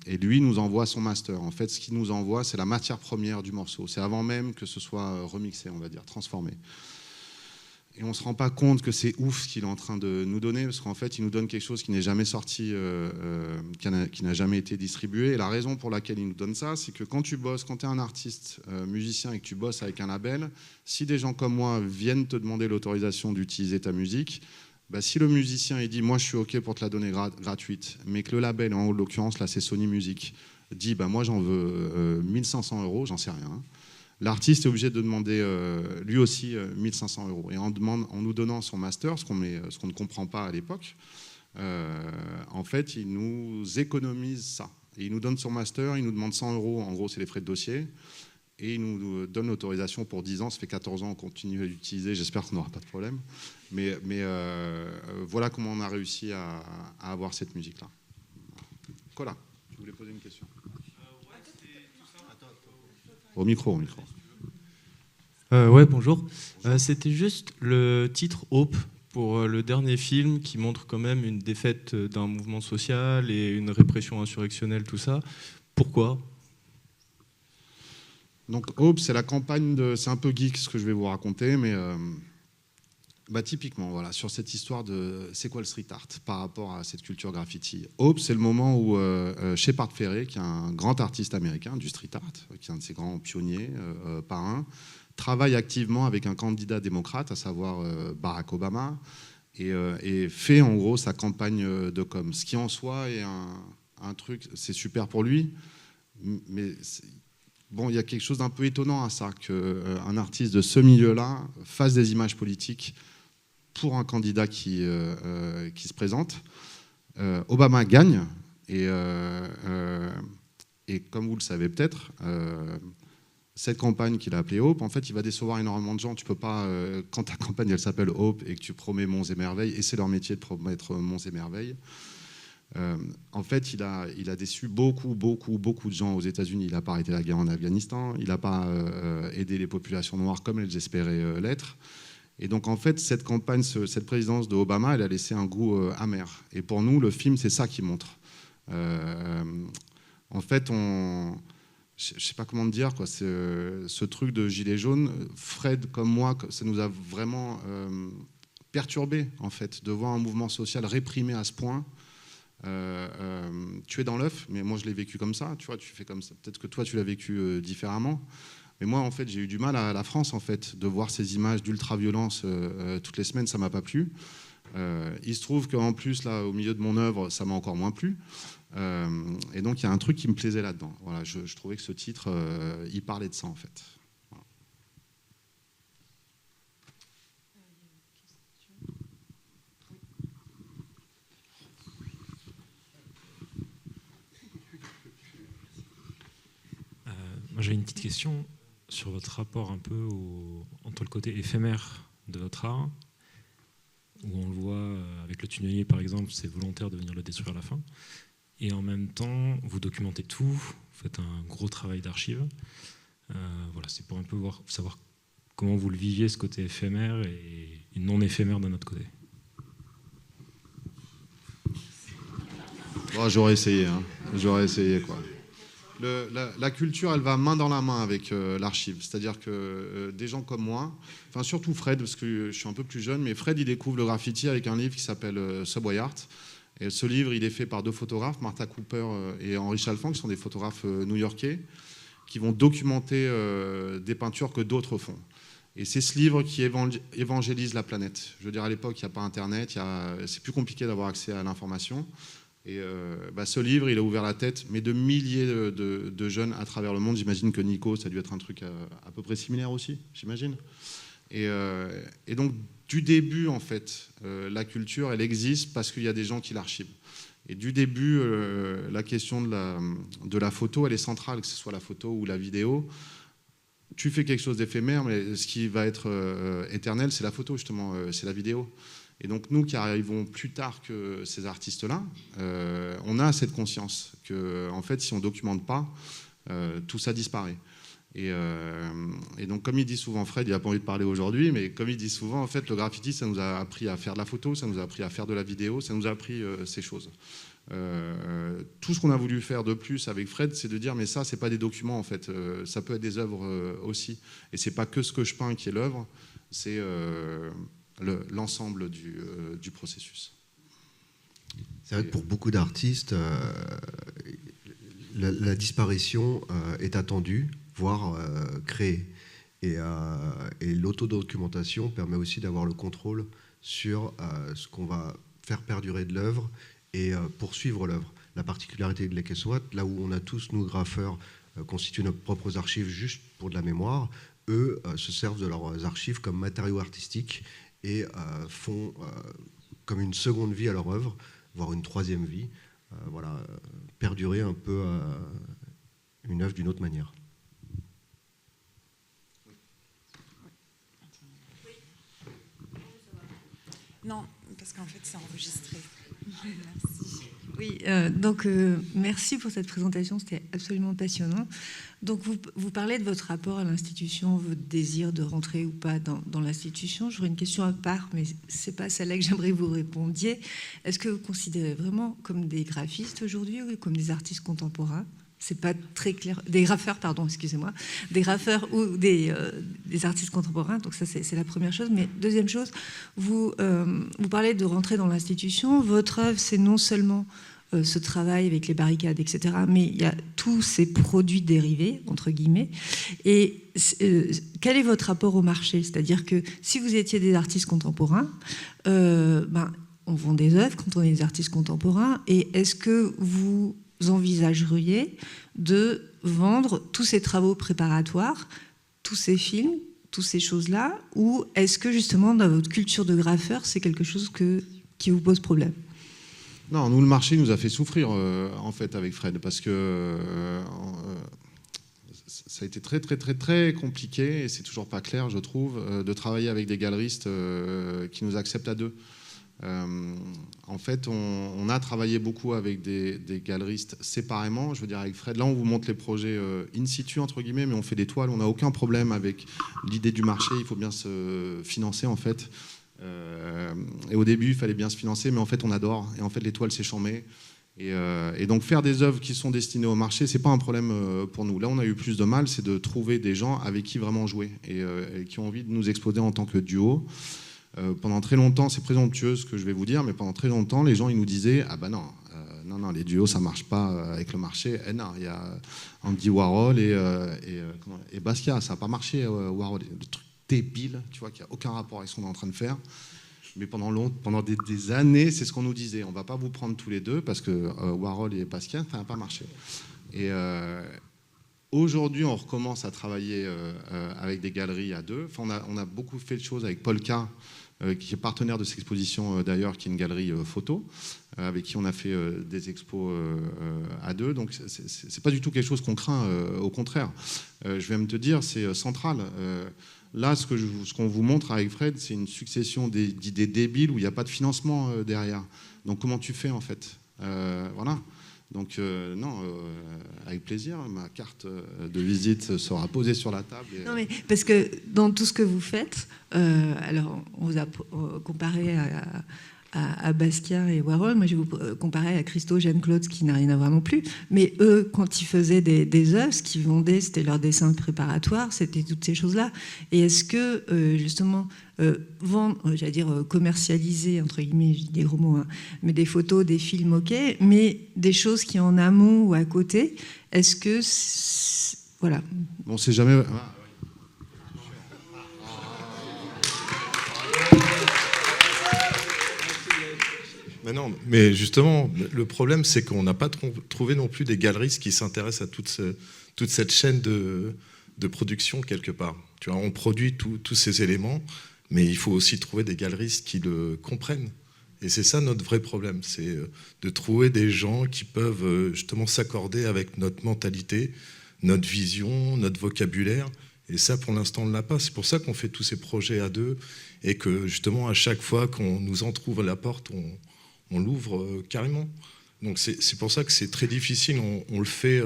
Et lui nous envoie son master. En fait, ce qu'il nous envoie, c'est la matière première du morceau. C'est avant même que ce soit remixé, on va dire, transformé. Et on ne se rend pas compte que c'est ouf ce qu'il est en train de nous donner, parce qu'en fait, il nous donne quelque chose qui n'est jamais sorti, qui n'a jamais été distribué. Et la raison pour laquelle il nous donne ça, c'est que quand tu es un artiste musicien et que tu bosses avec un label, si des gens comme moi viennent te demander l'autorisation d'utiliser ta musique, si le musicien il dit « moi je suis OK pour te la donner gratuite », mais que le label, en l'occurrence là c'est Sony Music, dit « moi j'en veux 1500 €, j'en sais rien », l'artiste est obligé de demander lui aussi 1500 €. Et en nous donnant son master, ce qu'on ne comprend pas à l'époque, en fait, il nous économise ça. Et il nous donne son master, il nous demande 100 €, en gros, c'est les frais de dossier. Et il nous donne l'autorisation pour 10 ans. Ça fait 14 ans, on continue à l'utiliser. J'espère qu'on n'aura pas de problème. Mais voilà comment on a réussi à avoir cette musique-là. Cola, tu voulais poser une question ? Au micro. Ouais, bonjour. C'était juste le titre Hope pour le dernier film qui montre quand même une défaite d'un mouvement social et une répression insurrectionnelle, tout ça. Pourquoi ? Donc Hope, c'est la campagne c'est un peu geek ce que je vais vous raconter, mais typiquement, voilà, sur cette histoire de c'est quoi le street art par rapport à cette culture graffiti. Hope, c'est le moment où Shepard Fairey, qui est un grand artiste américain du street art, qui est un de ses grands pionniers, parrains, travaille activement avec un candidat démocrate, à savoir Barack Obama, et fait en gros sa campagne de com, ce qui en soi est un truc, c'est super pour lui, mais bon, il y a quelque chose d'un peu étonnant à ça, qu'un artiste de ce milieu-là fasse des images politiques pour un candidat qui se présente. Obama gagne, et comme vous le savez peut-être, cette campagne qu'il a appelée Hope, en fait, il va décevoir énormément de gens. Tu peux pas, quand ta campagne elle s'appelle Hope et que tu promets monts et merveilles, et c'est leur métier de promettre monts et merveilles. En fait, il a déçu beaucoup de gens aux États-Unis. Il n'a pas arrêté la guerre en Afghanistan, il n'a pas aidé les populations noires comme elles espéraient l'être. Et donc, en fait, cette campagne, cette présidence de Obama, elle a laissé un goût amer. Et pour nous, le film, c'est ça qui montre. En fait, je ne sais pas comment te dire, quoi, ce truc de gilet jaune, Fred comme moi, ça nous a vraiment perturbé, en fait, de voir un mouvement social réprimé à ce point. Tu es dans l'œuf, mais moi je l'ai vécu comme ça, tu vois, tu fais comme ça. Peut-être que toi tu l'as vécu différemment, mais moi en fait j'ai eu du mal à la France en fait de voir ces images d'ultra-violence toutes les semaines, ça m'a pas plu. Il se trouve qu'en plus là au milieu de mon œuvre ça m'a encore moins plu, et donc il y a un truc qui me plaisait là-dedans. Voilà, je trouvais que ce titre il parlait de ça en fait. Moi, j'ai une petite question sur votre rapport un peu entre le côté éphémère de votre art, où on le voit avec le tunnelier par exemple, c'est volontaire de venir le détruire à la fin, et en même temps, vous documentez tout, vous faites un gros travail d'archives. Voilà, c'est pour un peu savoir comment vous le viviez, ce côté éphémère et non éphémère d'un autre côté. Oh, j'aurais essayé, quoi. La culture, elle va main dans la main avec l'archive. C'est-à-dire que des gens comme moi, enfin surtout Fred, parce que je suis un peu plus jeune, mais Fred, il découvre le graffiti avec un livre qui s'appelle Subway Art. Et ce livre, il est fait par deux photographes, Martha Cooper et Henri Chalfant, qui sont des photographes new-yorkais, qui vont documenter des peintures que d'autres font. Et c'est ce livre qui évangélise la planète. Je veux dire, à l'époque, il n'y a pas Internet, c'est plus compliqué d'avoir accès à l'information. Et ce livre, il a ouvert la tête, mais de milliers de jeunes à travers le monde. J'imagine que Nico, ça a dû être un truc à peu près similaire aussi, j'imagine. Et donc, du début, en fait, la culture, elle existe parce qu'il y a des gens qui l'archivent. Et du début, la question de la photo, elle est centrale, que ce soit la photo ou la vidéo. Tu fais quelque chose d'éphémère, mais ce qui va être éternel, c'est la photo, justement, c'est la vidéo. Et donc nous qui arrivons plus tard que ces artistes-là, on a cette conscience que, en fait, si on ne documente pas, tout ça disparaît. Et donc comme il dit souvent Fred, il n'a pas envie de parler aujourd'hui, mais comme il dit souvent, en fait, le graffiti, ça nous a appris à faire de la photo, ça nous a appris à faire de la vidéo, ça nous a appris ces choses. Tout ce qu'on a voulu faire de plus avec Fred, c'est de dire mais ça, c'est pas des documents en fait, ça peut être des œuvres aussi. Et c'est pas que ce que je peins qui est l'œuvre, c'est l'ensemble du processus. C'est vrai que pour beaucoup d'artistes, la disparition est attendue, voire créée. Et l'autodocumentation permet aussi d'avoir le contrôle sur ce qu'on va faire perdurer de l'œuvre et poursuivre l'œuvre. La particularité de Lek et Soat, là où on a tous, nous, graffeurs, constitué nos propres archives juste pour de la mémoire, eux se servent de leurs archives comme matériaux artistiques et font comme une seconde vie à leur œuvre, voire une troisième vie, perdurer un peu une œuvre d'une autre manière. Non, parce qu'en fait c'est enregistré. Merci. Oui, merci pour cette présentation, c'était absolument passionnant. Donc vous parlez de votre rapport à l'institution, votre désir de rentrer ou pas dans l'institution. J'aurais une question à part, mais c'est pas celle-là que j'aimerais que vous répondiez. Est-ce que vous considérez vraiment comme des graphistes aujourd'hui ou comme des artistes contemporains ? C'est pas très clair. Des graffeurs, pardon, excusez-moi. Des graffeurs ou des artistes contemporains. Donc ça, c'est la première chose. Mais deuxième chose, vous parlez de rentrer dans l'institution. Votre œuvre, c'est non seulement ce travail avec les barricades, etc., mais il y a tous ces produits dérivés, entre guillemets. Et quel est votre rapport au marché ? C'est-à-dire que si vous étiez des artistes contemporains, on vend des œuvres quand on est des artistes contemporains. Et est-ce que vous envisageriez de vendre tous ces travaux préparatoires, tous ces films, toutes ces choses-là, ou est-ce que justement dans votre culture de graffeur, c'est quelque chose qui vous pose problème? Non, nous, le marché nous a fait souffrir en fait avec Fred, parce que ça a été très très très très compliqué, et c'est toujours pas clair, je trouve, de travailler avec des galeristes qui nous acceptent à deux. En fait, on a travaillé beaucoup avec des galeristes séparément. Je veux dire, avec Fred, là, on vous montre les projets in situ, entre guillemets, mais on fait des toiles. On n'a aucun problème avec l'idée du marché. Il faut bien se financer, en fait. Et au début, il fallait bien se financer, mais en fait, on adore. Et en fait, les toiles, c'est chambé. Et donc, faire des œuvres qui sont destinées au marché, c'est pas un problème pour nous. Là, on a eu plus de mal, c'est de trouver des gens avec qui vraiment jouer et qui ont envie de nous exposer en tant que duo. Pendant très longtemps, c'est présomptueux ce que je vais vous dire, mais pendant très longtemps, les gens ils nous disaient ah ben non, non, les duos ça marche pas avec le marché. Eh non, il y a Andy Warhol et Basquiat, ça n'a pas marché. Warhol, le truc débile, tu vois, qui a aucun rapport avec ce qu'on est en train de faire. Mais pendant des années, c'est ce qu'on nous disait. On va pas vous prendre tous les deux parce que Warhol et Basquiat, ça n'a pas marché. Et aujourd'hui, on recommence à travailler avec des galeries à deux. Enfin, on a beaucoup fait de choses avec Polka, qui est partenaire de cette exposition d'ailleurs, qui est une galerie photo, avec qui on a fait des expos à deux. Donc, c'est pas du tout quelque chose qu'on craint, au contraire. Je vais me te dire, c'est central. Là, ce qu'on vous montre avec Fred, c'est une succession d'idées débiles où il n'y a pas de financement derrière. Donc, comment tu fais en fait? Voilà. Donc, non, avec plaisir, ma carte de visite sera posée sur la table. Non, mais parce que dans tout ce que vous faites, alors on vous a comparé à Basquiat et Warhol, moi je vais vous comparer à Christo, Jeanne-Claude, qui n'a rien à voir non plus, mais eux, quand ils faisaient des œuvres, ce qu'ils vendaient, c'était leurs dessins préparatoires, c'était toutes ces choses-là. Et est-ce que, justement, vendre, j'allais dire commercialiser, entre guillemets, je dis des gros mots, hein, mais des photos, des films, ok, mais des choses qui en amont ou à côté, est-ce que... Voilà. Bon, c'est jamais... Mais non, mais justement, le problème, c'est qu'on n'a pas trouvé non plus des galeristes qui s'intéressent à toute cette chaîne de production quelque part. Tu vois, on produit tous ces éléments, mais il faut aussi trouver des galeristes qui le comprennent. Et c'est ça notre vrai problème, c'est de trouver des gens qui peuvent justement s'accorder avec notre mentalité, notre vision, notre vocabulaire. Et ça, pour l'instant, on ne l'a pas. C'est pour ça qu'on fait tous ces projets à deux et que justement, à chaque fois qu'on nous entrouvre la porte, on l'ouvre carrément. Donc c'est pour ça que c'est très difficile. On le fait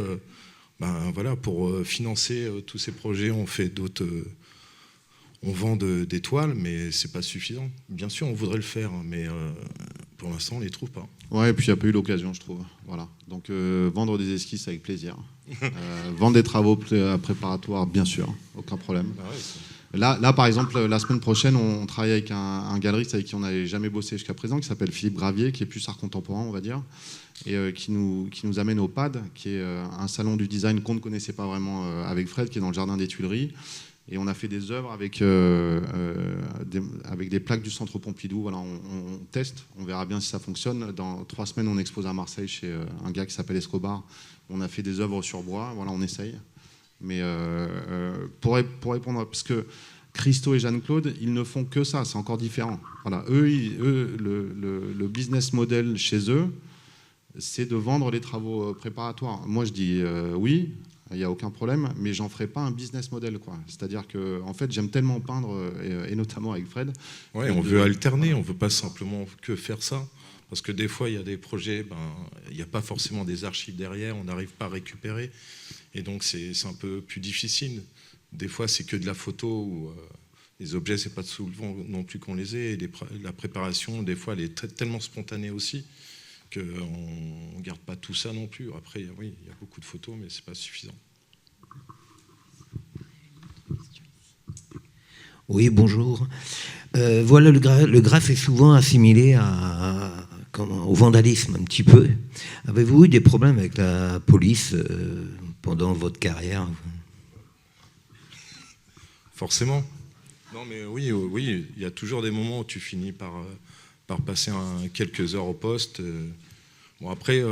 voilà, pour financer tous ces projets. On fait d'autres... on vend des toiles, mais c'est pas suffisant. Bien sûr, on voudrait le faire, mais pour l'instant, on les trouve pas. Ouais, et puis il n'y a pas eu l'occasion, je trouve. Voilà. Donc vendre des esquisses avec plaisir. Vendre des travaux préparatoires, bien sûr, aucun problème. Ah ouais, Là, par exemple, la semaine prochaine, on travaille avec un galeriste avec qui on n'avait jamais bossé jusqu'à présent, qui s'appelle Philippe Gravier, qui est plus art contemporain, on va dire, et qui nous amène au PAD, qui est un salon du design qu'on ne connaissait pas vraiment avec Fred, qui est dans le jardin des Tuileries. Et on a fait des œuvres avec des plaques du Centre Pompidou. Voilà, on teste, on verra bien si ça fonctionne. Dans 3 semaines, on expose à Marseille chez un gars qui s'appelle Escobar. On a fait des œuvres sur bois. Voilà, on essaye. Mais pour répondre, parce que Christo et Jeanne-Claude, ils ne font que ça, c'est encore différent. Voilà, eux le business model chez eux, c'est de vendre les travaux préparatoires. Moi, je dis oui, il n'y a aucun problème, mais j'en ferai pas un business model, quoi. C'est-à-dire que, en fait, j'aime tellement peindre, et notamment avec Fred. Ouais, on veut alterner, on veut pas simplement que faire ça. Parce que des fois, il y a des projets, il n'y a pas forcément des archives derrière, on n'arrive pas à récupérer. Et donc, c'est un peu plus difficile. Des fois, c'est que de la photo où les objets, c'est pas souvent non plus qu'on les ait. Et la préparation, des fois, elle est tellement spontanée aussi qu'on ne garde pas tout ça non plus. Après, oui, il y a beaucoup de photos, mais c'est pas suffisant. Oui, bonjour. Voilà, le graphe est souvent assimilé au vandalisme un petit peu. Avez-vous eu des problèmes avec la police pendant votre carrière? Forcément. Non, mais oui, il y a toujours des moments où tu finis par passer quelques heures au poste. Bon, après,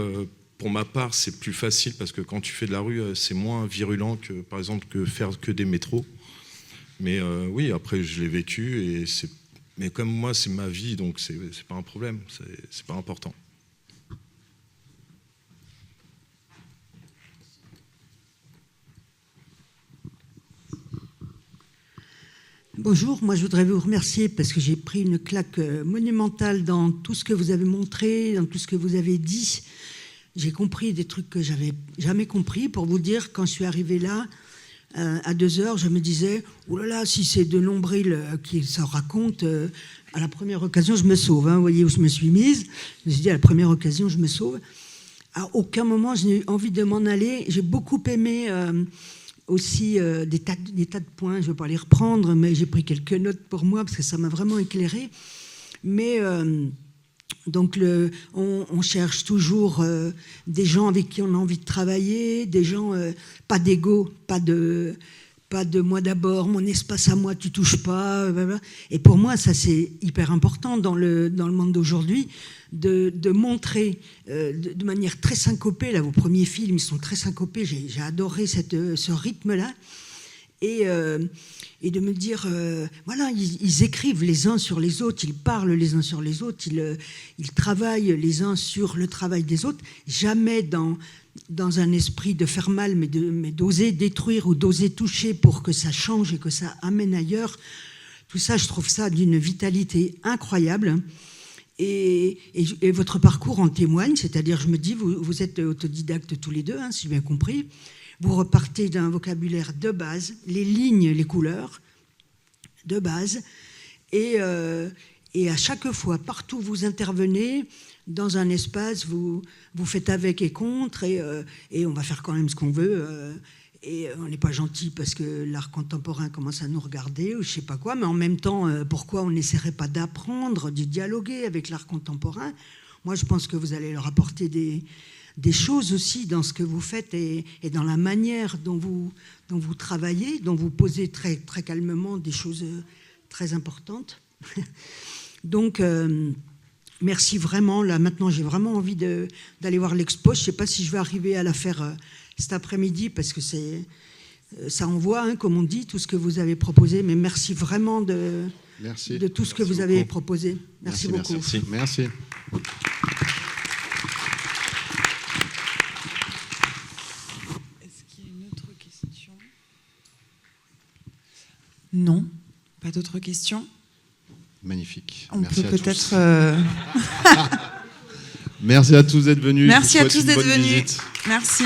pour ma part, c'est plus facile parce que quand tu fais de la rue, c'est moins virulent que, par exemple, que faire que des métros. Mais oui, après, je l'ai vécu. Mais comme moi, c'est ma vie, donc c'est pas un problème. C'est pas important. Bonjour, moi je voudrais vous remercier parce que j'ai pris une claque monumentale dans tout ce que vous avez montré, dans tout ce que vous avez dit. J'ai compris des trucs que j'avais jamais compris. Pour vous dire, quand je suis arrivée là, à 2h, je me disais, oh là là, si c'est de nombril qui s'en raconte, à la première occasion, je me sauve. Hein, vous voyez où je me suis mise. Je me suis dit, à la première occasion, je me sauve. À aucun moment, je n'ai eu envie de m'en aller. J'ai beaucoup aimé... aussi des tas de points, je ne vais pas les reprendre, mais j'ai pris quelques notes pour moi parce que ça m'a vraiment éclairé. Mais donc on cherche toujours des gens avec qui on a envie de travailler, des gens, pas d'ego, pas de moi d'abord, mon espace à moi, tu touches pas. Et pour moi, ça c'est hyper important dans le monde d'aujourd'hui, de montrer de manière très syncopée, là vos premiers films ils sont très syncopés, j'ai adoré ce rythme-là, et de me dire, voilà, ils écrivent les uns sur les autres, ils parlent les uns sur les autres, ils travaillent les uns sur le travail des autres, jamais dans un esprit de faire mal, mais d'oser détruire ou d'oser toucher pour que ça change et que ça amène ailleurs. Tout ça, je trouve ça d'une vitalité incroyable. Et votre parcours en témoigne, c'est-à-dire, je me dis, vous êtes autodidactes tous les deux, hein, si j'ai bien compris. Vous repartez d'un vocabulaire de base, les lignes, les couleurs, de base. Et à chaque fois, partout où vous intervenez, dans un espace, vous faites avec et contre, et on va faire quand même ce qu'on veut. Et on n'est pas gentil parce que l'art contemporain commence à nous regarder, ou je ne sais pas quoi, mais en même temps, pourquoi on n'essaierait pas d'apprendre, de dialoguer avec l'art contemporain? Moi, je pense que vous allez leur apporter des choses aussi dans ce que vous faites et dans la manière dont vous travaillez, dont vous posez très, très calmement des choses très importantes. Donc, merci vraiment. Là, maintenant, j'ai vraiment envie d'aller voir l'expo. Je ne sais pas si je vais arriver à la faire cet après-midi, parce que ça envoie, hein, comme on dit, tout ce que vous avez proposé. Mais merci vraiment de tout ce que vous avez proposé. Merci beaucoup. Merci. Est-ce qu'il y a une autre question? Non, pas d'autres questions. Magnifique. On Merci peut à peut-être... tous. Merci à tous d'être venus. Merci à tous d'être venus. Merci.